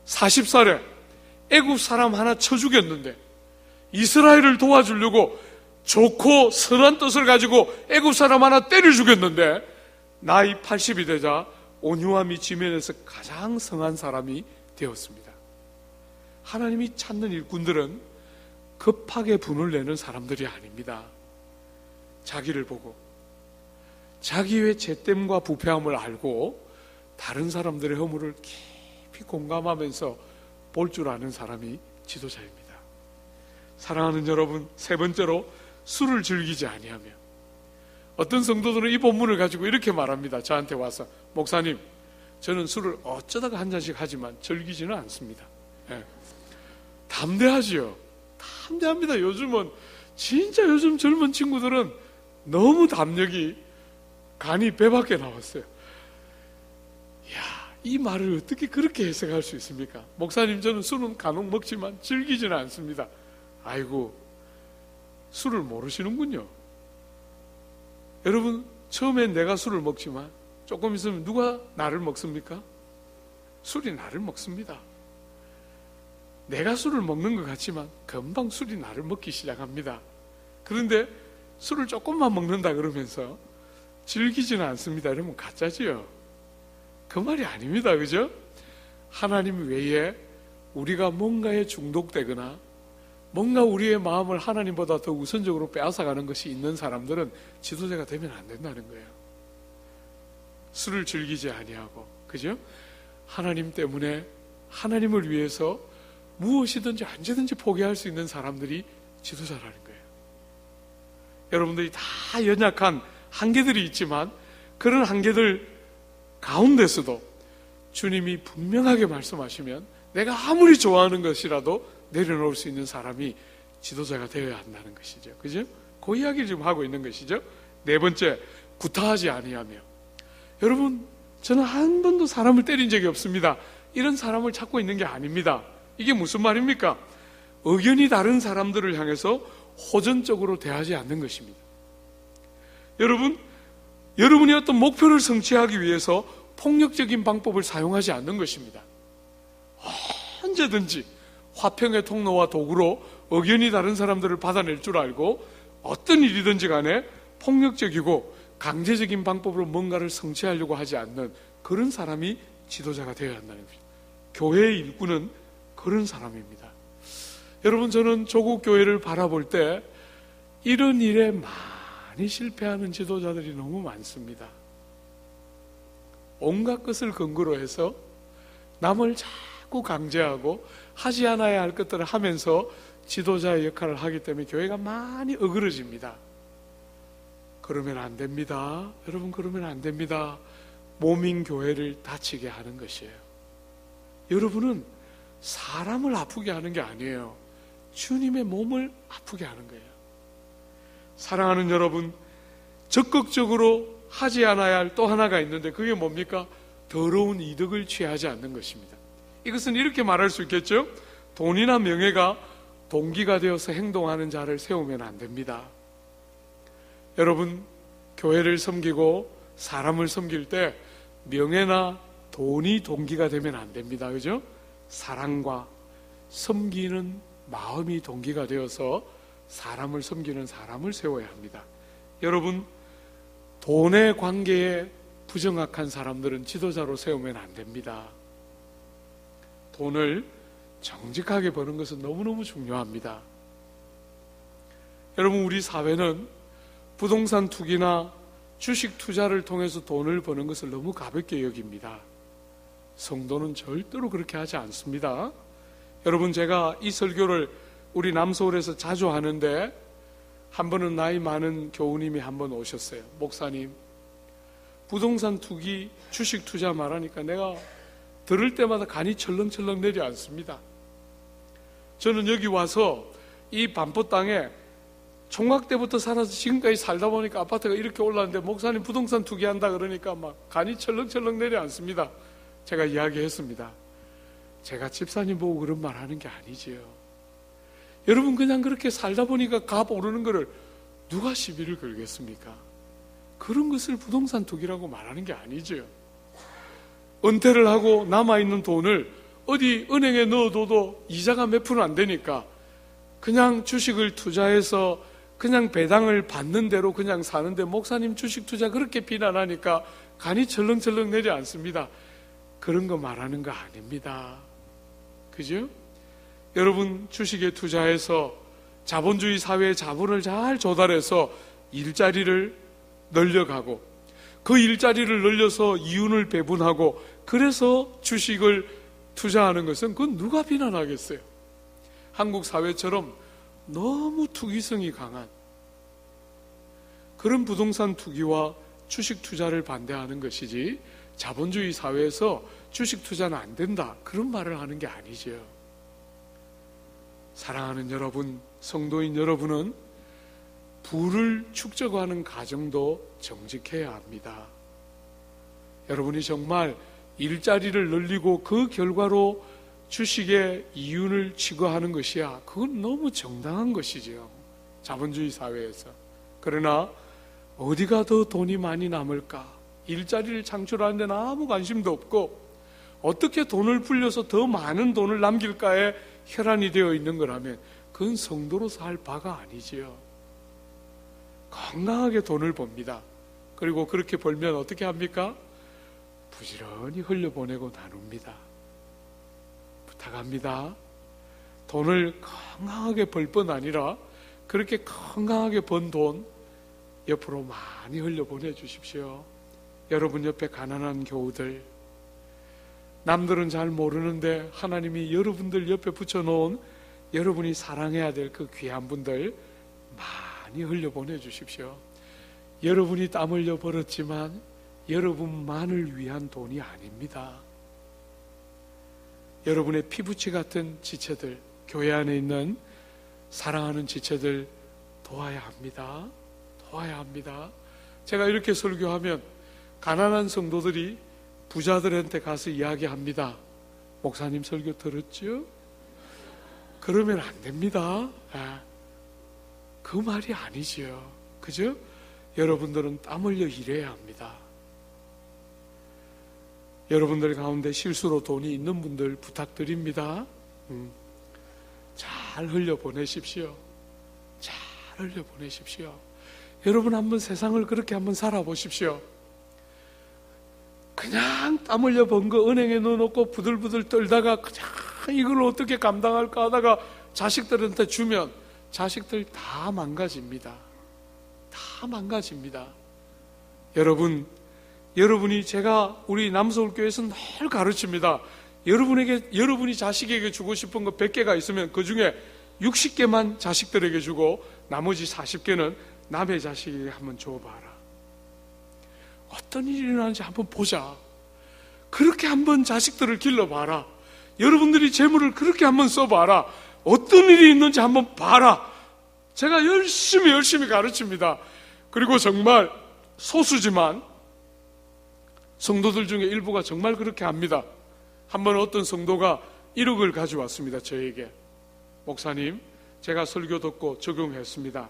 40살에 애굽 사람 하나 쳐 죽였는데 이스라엘을 도와주려고 좋고 선한 뜻을 가지고 애굽 사람 하나 때려 죽였는데 나이 80이 되자 온유함이 지면에서 가장 성한 사람이 되었습니다. 하나님이 찾는 일꾼들은 급하게 분을 내는 사람들이 아닙니다. 자기를 보고 자기의 죄됨과 부패함을 알고 다른 사람들의 허물을 깊이 공감하면서 볼 줄 아는 사람이 지도자입니다. 사랑하는 여러분, 세 번째로 술을 즐기지 아니하며, 어떤 성도들은 이 본문을 가지고 이렇게 말합니다. 저한테 와서, 목사님, 저는 술을 어쩌다가 한 잔씩 하지만 즐기지는 않습니다. 예. 담대하지요. 담대합니다. 요즘은 진짜 요즘 젊은 친구들은 너무 담력이 간이 배 밖에 나왔어요. 이야, 이 말을 어떻게 그렇게 해석할 수 있습니까? 목사님, 저는 술은 간혹 먹지만 즐기지는 않습니다. 아이고, 술을 모르시는군요. 여러분, 처음엔 내가 술을 먹지만 조금 있으면 누가 나를 먹습니까? 술이 나를 먹습니다. 내가 술을 먹는 것 같지만 금방 술이 나를 먹기 시작합니다. 그런데 술을 조금만 먹는다 그러면서 즐기지는 않습니다. 이러면 가짜지요. 그 말이 아닙니다. 그죠? 하나님 외에 우리가 뭔가에 중독되거나 뭔가 우리의 마음을 하나님보다 더 우선적으로 빼앗아가는 것이 있는 사람들은 지도자가 되면 안 된다는 거예요. 술을 즐기지 아니하고, 그죠? 하나님 때문에 하나님을 위해서 무엇이든지 언제든지 포기할 수 있는 사람들이 지도자라는 거예요. 여러분들이 다 연약한 한계들이 있지만 그런 한계들 가운데서도 주님이 분명하게 말씀하시면 내가 아무리 좋아하는 것이라도 내려놓을 수 있는 사람이 지도자가 되어야 한다는 것이죠. 그죠? 그 이야기를 지금 하고 있는 것이죠. 네 번째, 구타하지 아니하며. 여러분, 저는 한 번도 사람을 때린 적이 없습니다. 이런 사람을 찾고 있는 게 아닙니다. 이게 무슨 말입니까? 의견이 다른 사람들을 향해서 호전적으로 대하지 않는 것입니다. 여러분이 어떤 목표를 성취하기 위해서 폭력적인 방법을 사용하지 않는 것입니다. 언제든지 화평의 통로와 도구로 의견이 다른 사람들을 받아낼 줄 알고 어떤 일이든지 간에 폭력적이고 강제적인 방법으로 뭔가를 성취하려고 하지 않는 그런 사람이 지도자가 되어야 한다는 것입니다. 교회의 일꾼은 그런 사람입니다. 여러분, 저는 조국 교회를 바라볼 때 이런 일에 많이 실패하는 지도자들이 너무 많습니다. 온갖 것을 근거로 해서 남을 자꾸 강제하고 하지 않아야 할 것들을 하면서 지도자의 역할을 하기 때문에 교회가 많이 어그러집니다. 그러면 안 됩니다. 여러분, 그러면 안 됩니다. 몸인 교회를 다치게 하는 것이에요. 여러분은 사람을 아프게 하는 게 아니에요. 주님의 몸을 아프게 하는 거예요. 사랑하는 여러분, 적극적으로 하지 않아야 할 또 하나가 있는데 그게 뭡니까? 더러운 이득을 취하지 않는 것입니다. 이것은 이렇게 말할 수 있겠죠? 돈이나 명예가 동기가 되어서 행동하는 자를 세우면 안 됩니다. 여러분, 교회를 섬기고 사람을 섬길 때 명예나 돈이 동기가 되면 안 됩니다. 그죠? 사랑과 섬기는 마음이 동기가 되어서 사람을 섬기는 사람을 세워야 합니다. 여러분, 돈의 관계에 부정확한 사람들은 지도자로 세우면 안 됩니다. 돈을 정직하게 버는 것은 너무너무 중요합니다. 여러분, 우리 사회는 부동산 투기나 주식 투자를 통해서 돈을 버는 것을 너무 가볍게 여깁니다. 성도는 절대로 그렇게 하지 않습니다. 여러분, 제가 이 설교를 우리 남서울에서 자주 하는데 한 번은 나이 많은 교우님이 한 번 오셨어요. 목사님, 부동산 투기, 주식 투자 말하니까 내가 들을 때마다 간이 철렁철렁 내려앉습니다. 저는 여기 와서 이 반포 땅에 총각 때부터 살아서 지금까지 살다 보니까 아파트가 이렇게 올랐는데 목사님 부동산 투기한다 그러니까 막 간이 철렁철렁 내려앉습니다. 제가 이야기했습니다. 제가 집사님 보고 그런 말 하는 게 아니지요. 여러분, 그냥 그렇게 살다 보니까 값 오르는 거를 누가 시비를 걸겠습니까? 그런 것을 부동산 투기라고 말하는 게 아니죠. 은퇴를 하고 남아있는 돈을 어디 은행에 넣어둬도 이자가 몇 프로 안 되니까 그냥 주식을 투자해서 그냥 배당을 받는 대로 그냥 사는데 목사님 주식 투자 그렇게 비난하니까 간이 철렁철렁 내려앉습니다. 그런 거 말하는 거 아닙니다. 그죠? 여러분, 주식에 투자해서 자본주의 사회의 자본을 잘 조달해서 일자리를 늘려가고 그 일자리를 늘려서 이윤을 배분하고 그래서 주식을 투자하는 것은 그건 누가 비난하겠어요? 한국 사회처럼 너무 투기성이 강한 그런 부동산 투기와 주식 투자를 반대하는 것이지 자본주의 사회에서 주식 투자는 안 된다 그런 말을 하는 게 아니죠. 사랑하는 여러분, 성도인 여러분은 부를 축적하는 과정도 정직해야 합니다. 여러분이 정말 일자리를 늘리고 그 결과로 주식의 이윤을 취거하는 것이야, 그건 너무 정당한 것이지요, 자본주의 사회에서. 그러나 어디가 더 돈이 많이 남을까, 일자리를 창출하는 데는 아무 관심도 없고 어떻게 돈을 불려서 더 많은 돈을 남길까에 혈안이 되어 있는 거라면 그건 성도로서 할 바가 아니지요. 건강하게 돈을 법니다. 그리고 그렇게 벌면 어떻게 합니까? 부지런히 흘려보내고 나눕니다. 부탁합니다. 돈을 건강하게 벌 뿐 아니라 그렇게 건강하게 번 돈 옆으로 많이 흘려보내 주십시오. 여러분 옆에 가난한 교우들, 남들은 잘 모르는데 하나님이 여러분들 옆에 붙여놓은 여러분이 사랑해야 될 그 귀한 분들 많이 흘려보내 주십시오. 여러분이 땀 흘려 벌었지만 여러분만을 위한 돈이 아닙니다. 여러분의 피부치 같은 지체들, 교회 안에 있는 사랑하는 지체들 도와야 합니다. 도와야 합니다. 제가 이렇게 설교하면 가난한 성도들이 부자들한테 가서 이야기합니다. 목사님 설교 들었죠? 그러면 안 됩니다. 그 말이 아니지요. 그죠? 여러분들은 땀 흘려 일해야 합니다. 여러분들 가운데 실수로 돈이 있는 분들 부탁드립니다. 잘 흘려보내십시오. 잘 흘려보내십시오. 여러분 한번 세상을 그렇게 한번 살아보십시오. 그냥 땀 흘려 번 거 은행에 넣어놓고 부들부들 떨다가 그냥 이걸 어떻게 감당할까 하다가 자식들한테 주면 자식들 다 망가집니다. 다 망가집니다. 여러분이 제가 우리 남서울교회에서 늘 가르칩니다. 여러분이 자식에게 주고 싶은 거 100개가 있으면 그 중에 60개만 자식들에게 주고 나머지 40개는 남의 자식에게 한번 줘봐라. 어떤 일이 일어나는지 한번 보자. 그렇게 한번 자식들을 길러봐라. 여러분들이 재물을 그렇게 한번 써봐라. 어떤 일이 있는지 한번 봐라. 제가 열심히 가르칩니다. 그리고 정말 소수지만 성도들 중에 일부가 정말 그렇게 합니다. 한번 어떤 성도가 1억을 가져왔습니다. 저에게. 목사님, 제가 설교 듣고 적용했습니다.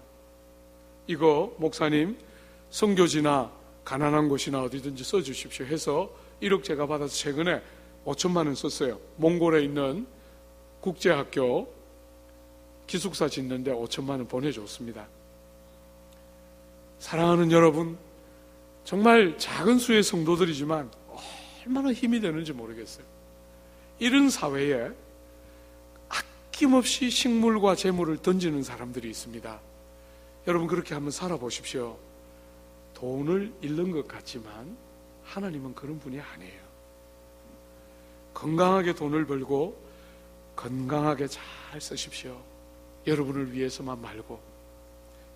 이거 목사님 선교지나 가난한 곳이나 어디든지 써주십시오 해서 1억 제가 받아서 최근에 5천만 원 썼어요. 몽골에 있는 국제학교 기숙사 짓는데 5천만 원 보내줬습니다. 사랑하는 여러분, 정말 작은 수의 성도들이지만 얼마나 힘이 되는지 모르겠어요. 이런 사회에 아낌없이 식물과 재물을 던지는 사람들이 있습니다. 여러분 그렇게 한번 살아보십시오. 돈을 잃는 것 같지만 하나님은 그런 분이 아니에요. 건강하게 돈을 벌고 건강하게 잘 쓰십시오. 여러분을 위해서만 말고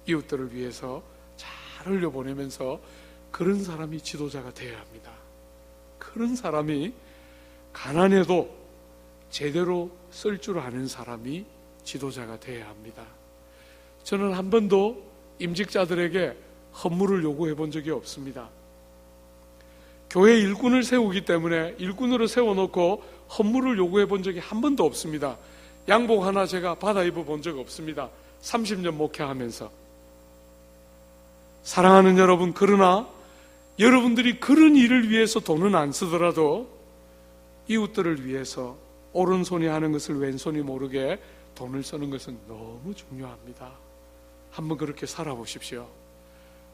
이웃들을 위해서 잘 흘려보내면서 그런 사람이 지도자가 되어야 합니다. 그런 사람이 가난해도 제대로 쓸 줄 아는 사람이 지도자가 되어야 합니다. 저는 한 번도 임직자들에게 헌물을 요구해 본 적이 없습니다. 교회 일꾼을 세우기 때문에 일꾼으로 세워놓고 헌물을 요구해 본 적이 한 번도 없습니다. 양복 하나 제가 받아 입어 본 적 없습니다. 30년 목회하면서. 사랑하는 여러분, 그러나 여러분들이 그런 일을 위해서 돈은 안 쓰더라도 이웃들을 위해서 오른손이 하는 것을 왼손이 모르게 돈을 쓰는 것은 너무 중요합니다. 한번 그렇게 살아보십시오.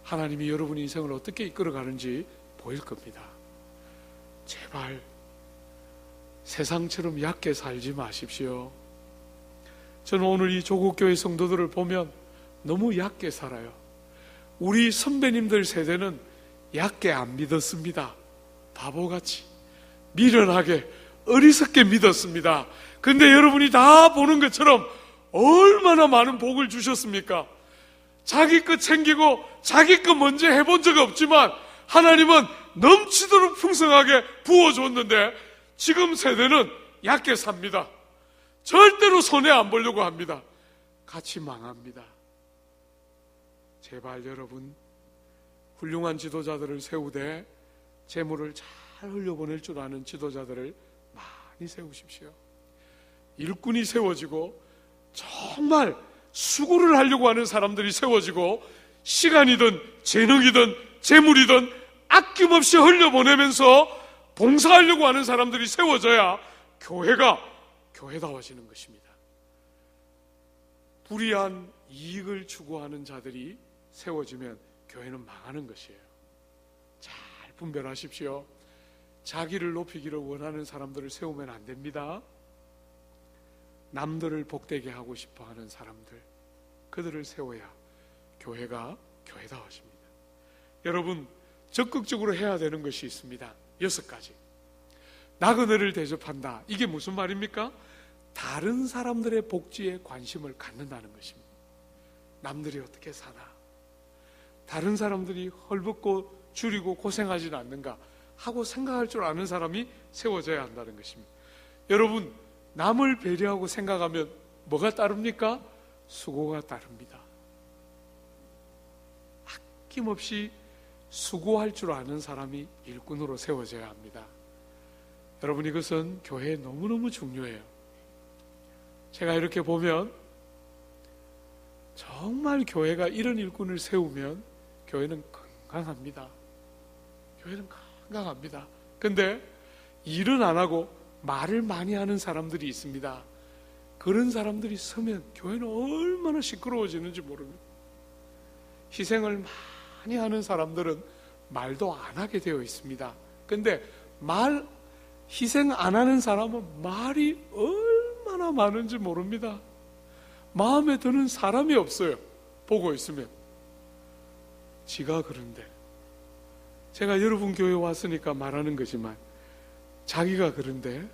하나님이 여러분의 인생을 어떻게 이끌어가는지 보일 겁니다. 제발 세상처럼 얕게 살지 마십시오. 저는 오늘 이 조국교회 성도들을 보면 너무 얕게 살아요. 우리 선배님들 세대는 얕게 안 믿었습니다. 바보같이 미련하게 어리석게 믿었습니다. 근데 여러분이 다 보는 것처럼 얼마나 많은 복을 주셨습니까? 자기 것 챙기고 자기 것 먼저 해본 적 없지만 하나님은 넘치도록 풍성하게 부어줬는데 지금 세대는 얕게 삽니다. 절대로 손해 안 보려고 합니다. 같이 망합니다. 제발 여러분, 훌륭한 지도자들을 세우되 재물을 잘 흘려보낼 줄 아는 지도자들을 많이 세우십시오. 일꾼이 세워지고 정말 수고를 하려고 하는 사람들이 세워지고 시간이든 재능이든 재물이든 아낌없이 흘려보내면서 봉사하려고 하는 사람들이 세워져야 교회가 교회다워지는 것입니다. 불의한 이익을 추구하는 자들이 세워지면 교회는 망하는 것이에요. 잘 분별하십시오. 자기를 높이기를 원하는 사람들을 세우면 안 됩니다. 남들을 복되게 하고 싶어하는 사람들, 그들을 세워야 교회가 교회다워집니다. 여러분, 적극적으로 해야 되는 것이 있습니다. 6가지. 나그네를 대접한다. 이게 무슨 말입니까? 다른 사람들의 복지에 관심을 갖는다는 것입니다. 남들이 어떻게 사나, 다른 사람들이 헐벗고 줄이고 고생하진 않는가 하고 생각할 줄 아는 사람이 세워져야 한다는 것입니다. 여러분, 남을 배려하고 생각하면 뭐가 따릅니까? 수고가 따릅니다. 아낌없이 수고할 줄 아는 사람이 일꾼으로 세워져야 합니다. 여러분, 이것은 교회에 너무너무 중요해요. 제가 이렇게 보면 정말 교회가 이런 일꾼을 세우면 교회는 건강합니다. 교회는 건강합니다. 근데 일은 안 하고 말을 많이 하는 사람들이 있습니다. 그런 사람들이 서면 교회는 얼마나 시끄러워지는지 모릅니다. 희생을 많이 하는 사람들은 말도 안 하게 되어 있습니다. 근데 희생 안 하는 사람은 말이 얼마나 많은지 모릅니다. 마음에 드는 사람이 없어요. 보고 있으면. 지가 그런데, 제가 여러분 교회 왔으니까 말하는 거지만 자기가 그런데,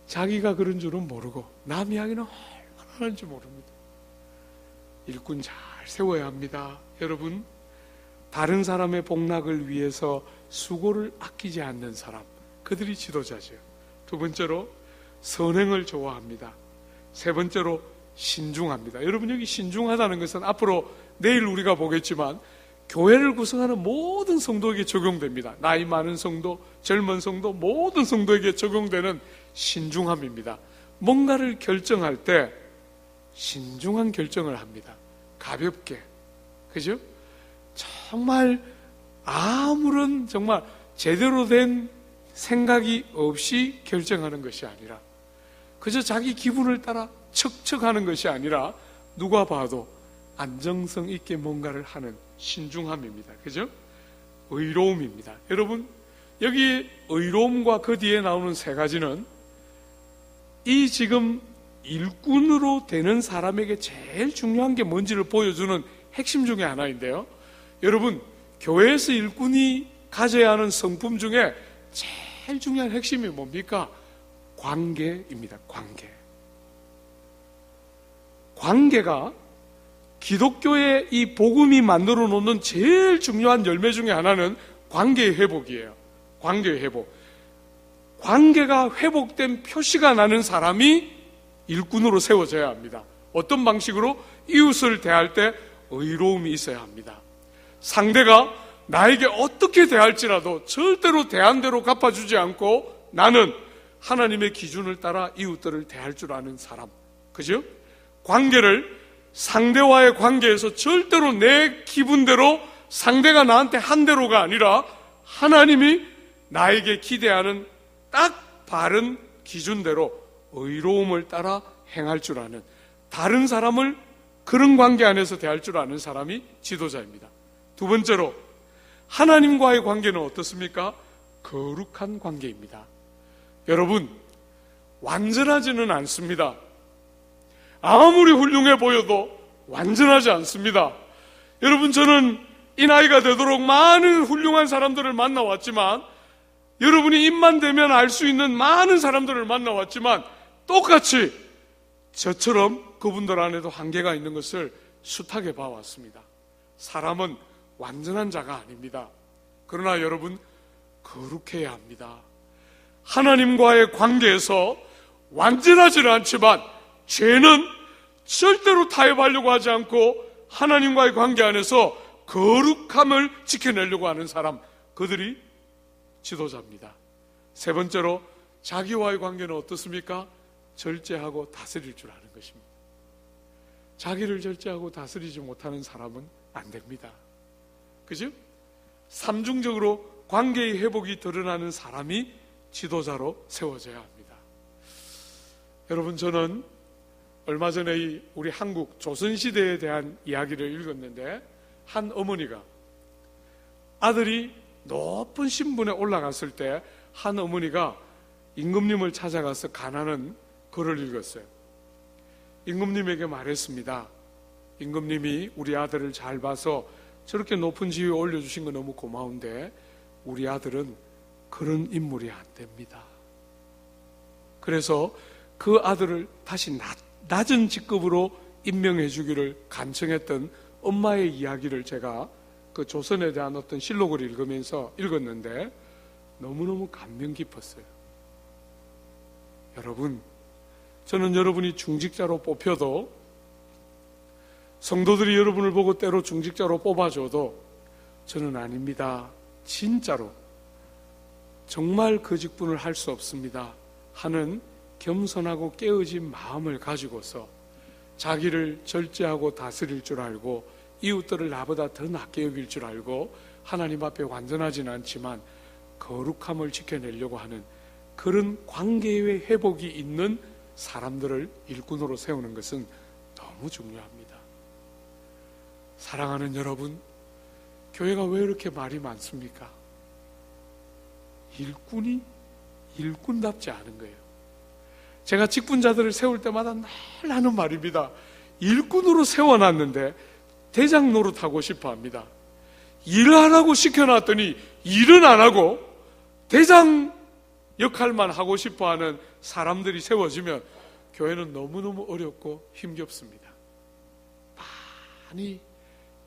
자기가 그런 줄은 모르고 남 이야기는 얼마나 하는지 모릅니다. 일꾼 잘 세워야 합니다. 여러분, 다른 사람의 복락을 위해서 수고를 아끼지 않는 사람, 그들이 지도자죠. 2번째로 선행을 좋아합니다. 3번째로 신중합니다. 여러분, 여기 신중하다는 것은 앞으로 내일 우리가 보겠지만 교회를 구성하는 모든 성도에게 적용됩니다. 나이 많은 성도, 젊은 성도, 모든 성도에게 적용되는 신중함입니다. 뭔가를 결정할 때 신중한 결정을 합니다. 가볍게. 그죠? 정말 아무런 정말 제대로 된 생각이 없이 결정하는 것이 아니라, 그저 자기 기분을 따라 척척하는 것이 아니라 누가 봐도 안정성 있게 뭔가를 하는 신중함입니다. 그죠? 의로움입니다. 여러분, 여기 의로움과 그 뒤에 나오는 3가지는 이 지금 일꾼으로 되는 사람에게 제일 중요한 게 뭔지를 보여주는 핵심 중에 하나인데요. 여러분, 교회에서 일꾼이 가져야 하는 성품 중에 제일 중요한 핵심이 뭡니까? 관계입니다. 관계가 기독교의 이 복음이 만들어 놓는 제일 중요한 열매 중에 하나는 관계의 회복이에요. 관계의 회복. 관계가 회복된 표시가 나는 사람이 일꾼으로 세워져야 합니다. 어떤 방식으로? 이웃을 대할 때 의로움이 있어야 합니다. 상대가 나에게 어떻게 대할지라도 절대로 대한 대로 갚아주지 않고 나는 하나님의 기준을 따라 이웃들을 대할 줄 아는 사람. 그죠? 관계를, 상대와의 관계에서 절대로 내 기분대로, 상대가 나한테 한 대로가 아니라 하나님이 나에게 기대하는 딱 바른 기준대로 의로움을 따라 행할 줄 아는, 다른 사람을 그런 관계 안에서 대할 줄 아는 사람이 지도자입니다. 2번째로 하나님과의 관계는 어떻습니까? 거룩한 관계입니다. 여러분, 완전하지는 않습니다. 아무리 훌륭해 보여도 완전하지 않습니다. 여러분, 저는 이 나이가 되도록 많은 훌륭한 사람들을 만나왔지만, 여러분이 입만 대면 알 수 있는 많은 사람들을 만나왔지만, 똑같이 저처럼 그분들 안에도 한계가 있는 것을 숱하게 봐왔습니다. 사람은 완전한 자가 아닙니다. 그러나 여러분, 거룩해야 합니다. 하나님과의 관계에서 완전하지는 않지만 죄는 절대로 타협하려고 하지 않고 하나님과의 관계 안에서 거룩함을 지켜내려고 하는 사람, 그들이 지도자입니다. 3번째로 자기와의 관계는 어떻습니까? 절제하고 다스릴 줄 아는 것입니다. 자기를 절제하고 다스리지 못하는 사람은 안 됩니다. 그죠? 삼중적으로 관계의 회복이 드러나는 사람이 지도자로 세워져야 합니다. 여러분, 저는 얼마 전에 우리 한국 조선시대에 대한 이야기를 읽었는데, 한 어머니가 아들이 높은 신분에 올라갔을 때 한 어머니가 임금님을 찾아가서 가난한 글을 읽었어요. 임금님에게 말했습니다. 임금님이 우리 아들을 잘 봐서 저렇게 높은 지위에 올려주신 거 너무 고마운데 우리 아들은 그런 인물이 안 됩니다. 그래서 그 아들을 다시 낮은 직급으로 임명해 주기를 간청했던 엄마의 이야기를 제가 그 조선에 대한 어떤 실록을 읽으면서 읽었는데 너무너무 감명 깊었어요. 여러분, 저는 여러분이 중직자로 뽑혀도, 성도들이 여러분을 보고 때로 중직자로 뽑아줘도 저는 아닙니다, 진짜로 정말 그 직분을 할 수 없습니다 하는 겸손하고 깨어진 마음을 가지고서 자기를 절제하고 다스릴 줄 알고 이웃들을 나보다 더 낮게 여길 줄 알고 하나님 앞에 완전하진 않지만 거룩함을 지켜내려고 하는 그런 관계의 회복이 있는 사람들을 일꾼으로 세우는 것은 너무 중요합니다. 사랑하는 여러분, 교회가 왜 이렇게 말이 많습니까? 일꾼이 일꾼답지 않은 거예요. 제가 직분자들을 세울 때마다 늘 하는 말입니다. 일꾼으로 세워놨는데 대장 노릇하고 싶어 합니다. 일을 하라고 시켜놨더니 일은 안 하고 대장 역할만 하고 싶어 하는 사람들이 세워지면 교회는 너무너무 어렵고 힘겹습니다. 많이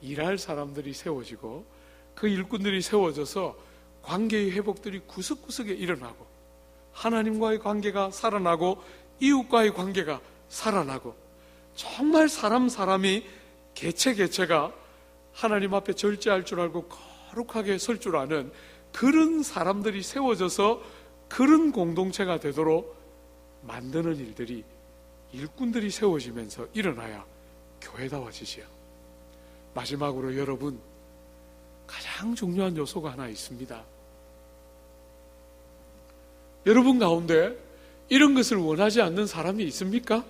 일할 사람들이 세워지고 그 일꾼들이 세워져서 관계의 회복들이 구석구석에 일어나고 하나님과의 관계가 살아나고 이웃과의 관계가 살아나고 정말 사람이 개체가 하나님 앞에 절제할 줄 알고 거룩하게 설 줄 아는 그런 사람들이 세워져서 그런 공동체가 되도록 만드는 일들이 일꾼들이 세워지면서 일어나야 교회다워지지요. 마지막으로 여러분, 가장 중요한 요소가 하나 있습니다. 여러분 가운데 이런 것을 원하지 않는 사람이 있습니까?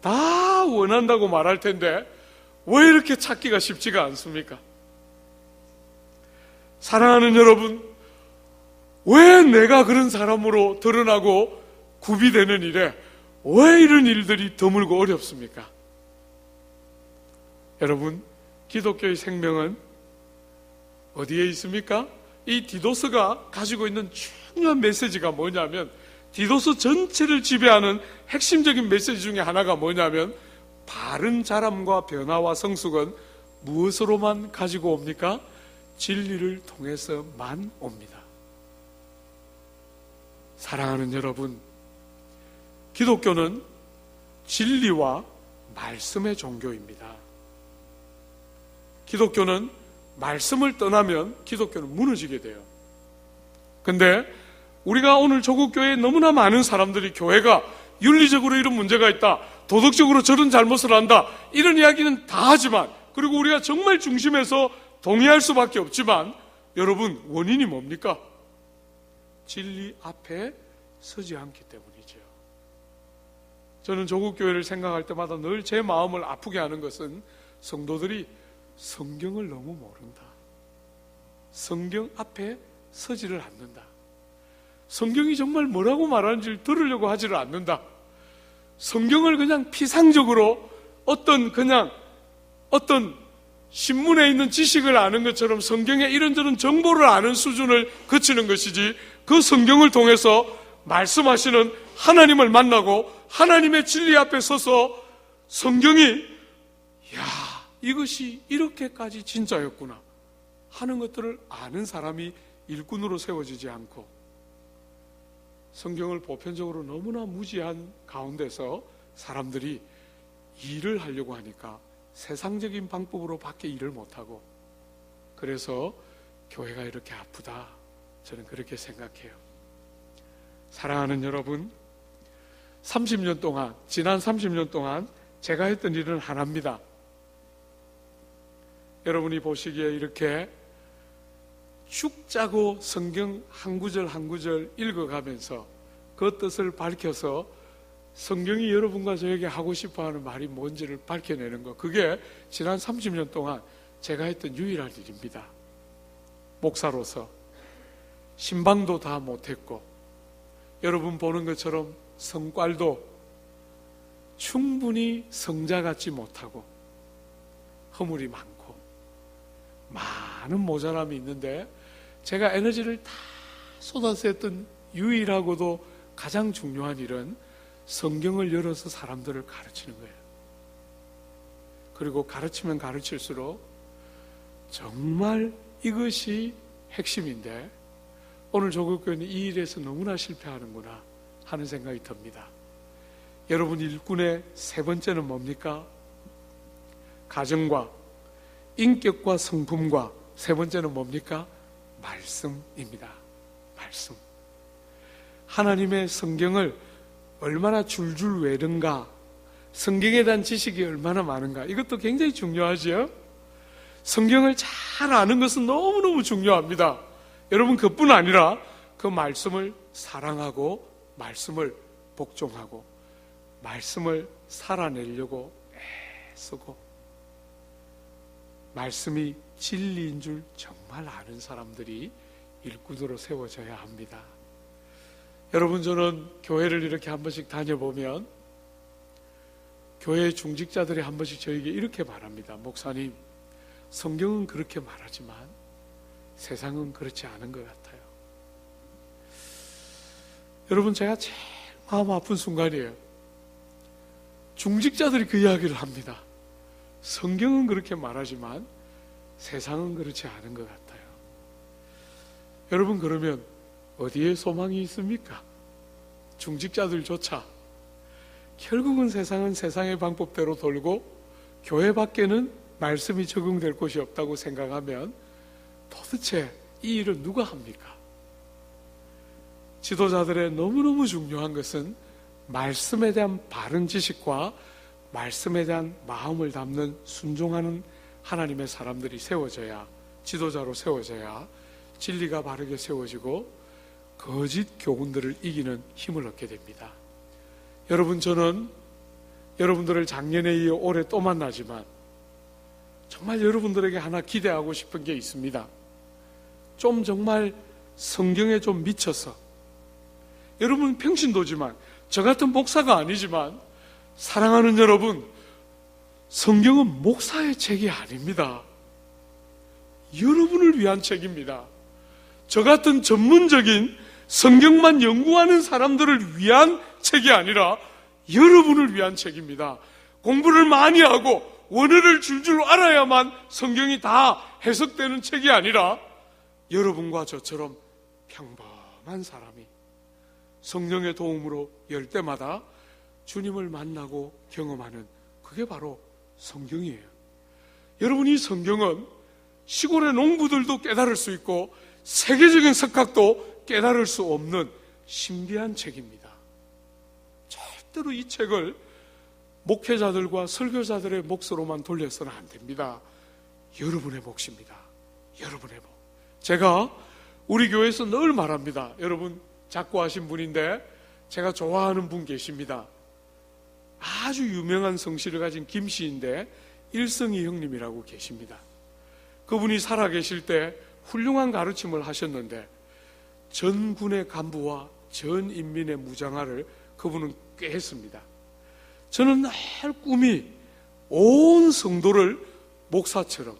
다 원한다고 말할 텐데 왜 이렇게 찾기가 쉽지가 않습니까? 사랑하는 여러분, 왜 내가 그런 사람으로 드러나고 구비되는 일에 왜 이런 일들이 드물고 어렵습니까? 여러분, 기독교의 생명은 어디에 있습니까? 이 디도스가 가지고 있는 중요한 메시지가 뭐냐면, 디도스 전체를 지배하는 핵심적인 메시지 중에 하나가 뭐냐면, 바른 자람과 변화와 성숙은 무엇으로만 가지고 옵니까? 진리를 통해서만 옵니다. 사랑하는 여러분, 기독교는 진리와 말씀의 종교입니다. 기독교는 말씀을 떠나면 기독교는 무너지게 돼요. 근데 우리가 오늘 조국 교회에 너무나 많은 사람들이 교회가 윤리적으로 이런 문제가 있다, 도덕적으로 저런 잘못을 한다, 이런 이야기는 다 하지만, 그리고 우리가 정말 중심에서 동의할 수밖에 없지만, 여러분, 원인이 뭡니까? 진리 앞에 서지 않기 때문이죠. 저는 조국 교회를 생각할 때마다 늘 제 마음을 아프게 하는 것은 성도들이 성경을 너무 모른다. 성경 앞에 서지를 않는다. 성경이 정말 뭐라고 말하는지를 들으려고 하지를 않는다. 성경을 그냥 피상적으로 어떤 신문에 있는 지식을 아는 것처럼 성경의 이런저런 정보를 아는 수준을 거치는 것이지, 그 성경을 통해서 말씀하시는 하나님을 만나고 하나님의 진리 앞에 서서 성경이 이것이 이렇게까지 진짜였구나 하는 것들을 아는 사람이 일꾼으로 세워지지 않고, 성경을 보편적으로 너무나 무지한 가운데서 사람들이 일을 하려고 하니까 세상적인 방법으로 밖에 일을 못하고, 그래서 교회가 이렇게 아프다, 저는 그렇게 생각해요. 사랑하는 여러분, 지난 30년 동안 제가 했던 일은 하나입니다. 여러분이 보시기에 이렇게 축 짜고 성경 한 구절 한 구절 읽어가면서 그 뜻을 밝혀서 성경이 여러분과 저에게 하고 싶어하는 말이 뭔지를 밝혀내는 것, 그게 지난 30년 동안 제가 했던 유일한 일입니다. 목사로서 신방도 다 못했고 여러분 보는 것처럼 성깔도 충분히 성자 같지 못하고 허물이 많고 많은 모자람이 있는데, 제가 에너지를 다 쏟아서 했던 유일하고도 가장 중요한 일은 성경을 열어서 사람들을 가르치는 거예요. 그리고 가르치면 가르칠수록 정말 이것이 핵심인데 오늘 조국교회는 이 일에서 너무나 실패하는구나 하는 생각이 듭니다. 여러분 일꾼의 세 번째는 뭡니까? 가정과 인격과 성품과 세 번째는 뭡니까? 말씀입니다. 말씀. 하나님의 성경을 얼마나 줄줄 외는가, 성경에 대한 지식이 얼마나 많은가, 이것도 굉장히 중요하지요. 성경을 잘 아는 것은 너무너무 중요합니다. 여러분 그뿐 아니라 그 말씀을 사랑하고 말씀을 복종하고 말씀을 살아내려고 애쓰고 말씀이 진리인 줄 정말 아는 사람들이 일꾼으로 세워져야 합니다. 여러분 저는 교회를 이렇게 한 번씩 다녀보면 교회 중직자들이 한 번씩 저에게 이렇게 말합니다. 목사님, 성경은 그렇게 말하지만 세상은 그렇지 않은 것 같아요. 여러분 제가 제일 마음 아픈 순간이에요. 중직자들이 그 이야기를 합니다. 성경은 그렇게 말하지만 세상은 그렇지 않은 것 같아요. 여러분 그러면 어디에 소망이 있습니까? 중직자들조차 결국은 세상은 세상의 방법대로 돌고 교회 밖에는 말씀이 적용될 곳이 없다고 생각하면 도대체 이 일을 누가 합니까? 지도자들의 너무너무 중요한 것은 말씀에 대한 바른 지식과 말씀에 대한 마음을 담는 순종하는 하나님의 사람들이 세워져야, 지도자로 세워져야 진리가 바르게 세워지고 거짓 교훈들을 이기는 힘을 얻게 됩니다. 여러분 저는 여러분들을 작년에 이어 올해 또 만나지만 정말 여러분들에게 하나 기대하고 싶은 게 있습니다. 좀 정말 성경에 좀 미쳐서, 여러분 평신도지만 저 같은 목사가 아니지만 사랑하는 여러분, 성경은 목사의 책이 아닙니다. 여러분을 위한 책입니다. 저 같은 전문적인 성경만 연구하는 사람들을 위한 책이 아니라 여러분을 위한 책입니다. 공부를 많이 하고 원어를 줄줄 알아야만 성경이 다 해석되는 책이 아니라 여러분과 저처럼 평범한 사람이 성령의 도움으로 열 때마다 주님을 만나고 경험하는, 그게 바로 성경이에요. 여러분 이 성경은 시골의 농부들도 깨달을 수 있고 세계적인 석학도 깨달을 수 없는 신비한 책입니다. 절대로 이 책을 목회자들과 설교자들의 몫으로만 돌려서는 안 됩니다. 여러분의 몫입니다. 여러분의 몫. 제가 우리 교회에서 늘 말합니다. 여러분 작고하신 분인데 제가 좋아하는 분 계십니다. 아주 유명한 성씨를 가진 김씨인데 일성이 형님이라고 계십니다. 그분이 살아계실 때 훌륭한 가르침을 하셨는데 전군의 간부와 전 인민의 무장화를 그분은 꽤 했습니다. 저는 늘 꿈이 온 성도를 목사처럼,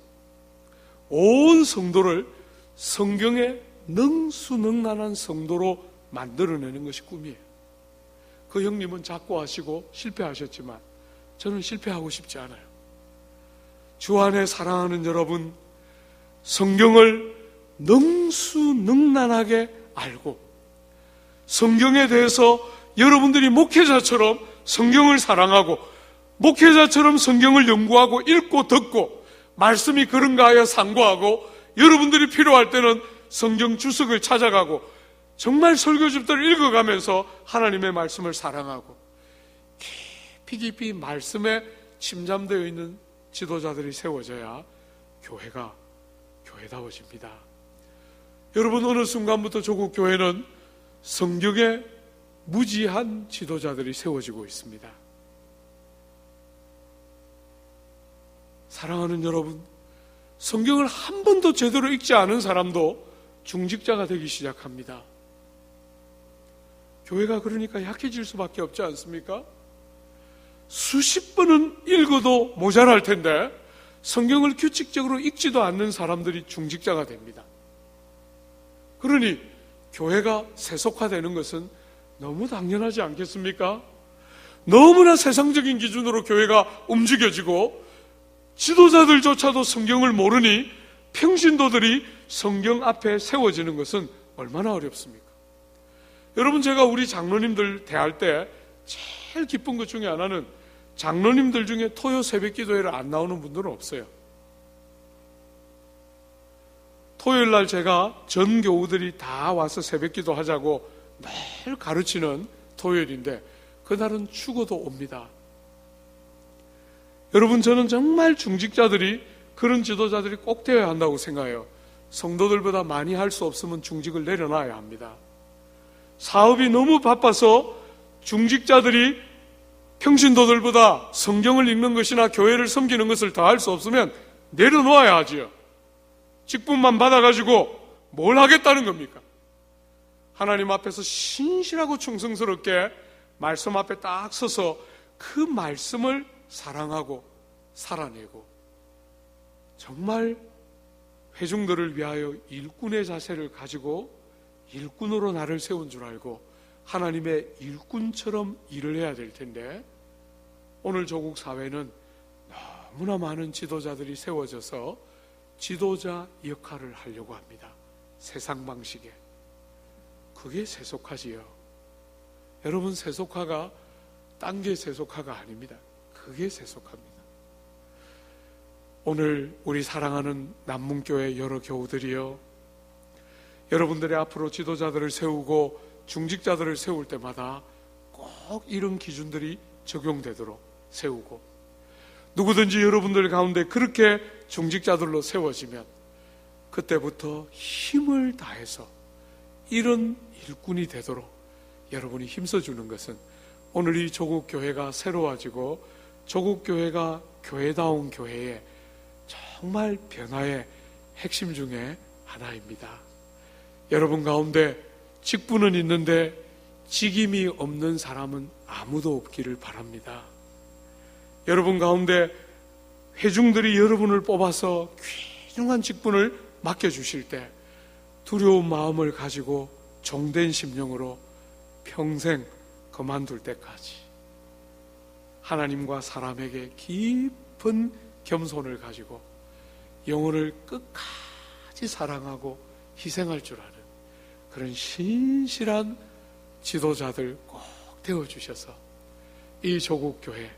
온 성도를 성경의 능수능란한 성도로 만들어내는 것이 꿈이에요. 그 형님은 작고하시고 실패하셨지만 저는 실패하고 싶지 않아요. 주 안에 사랑하는 여러분, 성경을 능수능란하게 알고 성경에 대해서 여러분들이 목회자처럼 성경을 사랑하고 목회자처럼 성경을 연구하고 읽고 듣고 말씀이 그런가 하여 상고하고 여러분들이 필요할 때는 성경 주석을 찾아가고 정말 설교집들을 읽어가면서 하나님의 말씀을 사랑하고 깊이 깊이 말씀에 침잠되어 있는 지도자들이 세워져야 교회가 교회다워집니다. 여러분, 어느 순간부터 조국 교회는 성경에 무지한 지도자들이 세워지고 있습니다. 사랑하는 여러분, 성경을 한 번도 제대로 읽지 않은 사람도 중직자가 되기 시작합니다. 교회가 그러니까 약해질 수밖에 없지 않습니까? 수십 번은 읽어도 모자랄 텐데 성경을 규칙적으로 읽지도 않는 사람들이 중직자가 됩니다. 그러니 교회가 세속화되는 것은 너무 당연하지 않겠습니까? 너무나 세상적인 기준으로 교회가 움직여지고 지도자들조차도 성경을 모르니 평신도들이 성경 앞에 세워지는 것은 얼마나 어렵습니까? 여러분, 제가 우리 장로님들 대할 때 제일 기쁜 것 중에 하나는 장로님들 중에 토요 새벽 기도회를 안 나오는 분들은 없어요. 토요일 날 제가 전 교우들이 다 와서 새벽 기도 하자고 매일 가르치는 토요일인데 그날은 죽어도 옵니다. 여러분, 저는 정말 중직자들이, 그런 지도자들이 꼭 되어야 한다고 생각해요. 성도들보다 많이 할 수 없으면 중직을 내려놔야 합니다. 사업이 너무 바빠서 중직자들이 평신도들보다 성경을 읽는 것이나 교회를 섬기는 것을 더 할 수 없으면 내려놓아야 하지요. 직분만 받아가지고 뭘 하겠다는 겁니까? 하나님 앞에서 신실하고 충성스럽게 말씀 앞에 딱 서서 그 말씀을 사랑하고 살아내고 정말 회중들을 위하여 일꾼의 자세를 가지고 일꾼으로 나를 세운 줄 알고 하나님의 일꾼처럼 일을 해야 될 텐데, 오늘 조국 사회는 너무나 많은 지도자들이 세워져서 지도자 역할을 하려고 합니다. 세상 방식에. 그게 세속화지요. 여러분, 세속화가 딴 게 세속화가 아닙니다. 그게 세속화입니다. 오늘 우리 사랑하는 남문교회 여러 교우들이요, 여러분들이 앞으로 지도자들을 세우고 중직자들을 세울 때마다 꼭 이런 기준들이 적용되도록 세우고, 누구든지 여러분들 가운데 그렇게 중직자들로 세워지면 그때부터 힘을 다해서 이런 일꾼이 되도록 여러분이 힘써주는 것은 오늘 이 조국교회가 새로워지고 조국교회가 교회다운 교회의 정말 변화의 핵심 중에 하나입니다. 여러분 가운데 직분은 있는데 직임이 없는 사람은 아무도 없기를 바랍니다. 여러분 가운데 회중들이 여러분을 뽑아서 귀중한 직분을 맡겨주실 때 두려운 마음을 가지고 종된 심령으로 평생 그만둘 때까지 하나님과 사람에게 깊은 겸손을 가지고 영혼을 끝까지 사랑하고 희생할 줄 아는 그런 신실한 지도자들 꼭 되어주셔서 이 조국교회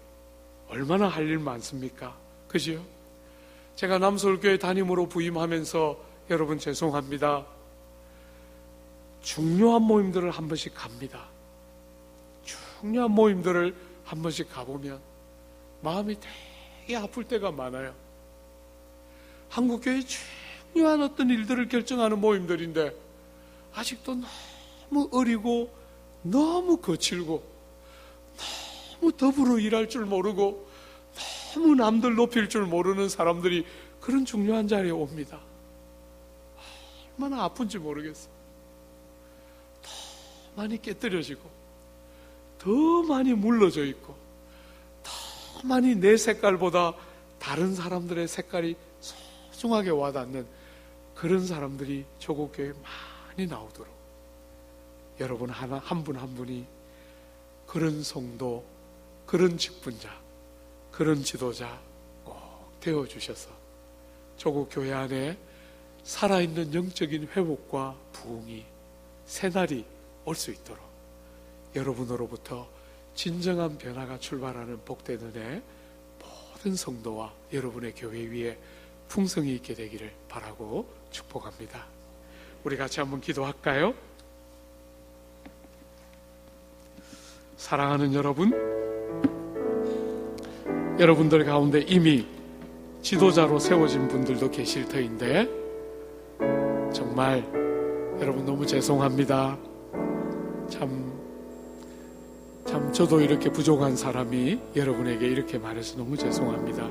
얼마나 할 일 많습니까? 그지요? 제가 남서울교회 담임으로 부임하면서 여러분 죄송합니다. 중요한 모임들을 한 번씩 갑니다. 중요한 모임들을 한 번씩 가보면 마음이 되게 아플 때가 많아요. 한국교회 중요한 어떤 일들을 결정하는 모임들인데 아직도 너무 어리고 너무 거칠고 너무 더불어 일할 줄 모르고 너무 남들 높일 줄 모르는 사람들이 그런 중요한 자리에 옵니다. 얼마나 아픈지 모르겠어요. 더 많이 깨뜨려지고 더 많이 물러져 있고 더 많이 내 색깔보다 다른 사람들의 색깔이 소중하게 와닿는 그런 사람들이 조국교회에 많이 나오도록 여러분 한 분 한 분이 그런 성도, 그런 직분자, 그런 지도자 꼭 되어주셔서 조국교회 안에 살아있는 영적인 회복과 부흥이 새날이 올 수 있도록 여러분으로부터 진정한 변화가 출발하는 복된 은혜 모든 성도와 여러분의 교회 위에 풍성이 있게 되기를 바라고 축복합니다. 우리 같이 한번 기도할까요? 사랑하는 여러분, 여러분들 가운데 이미 지도자로 세워진 분들도 계실 터인데 정말 여러분 너무 죄송합니다. 참 저도 이렇게 부족한 사람이 여러분에게 이렇게 말해서 너무 죄송합니다.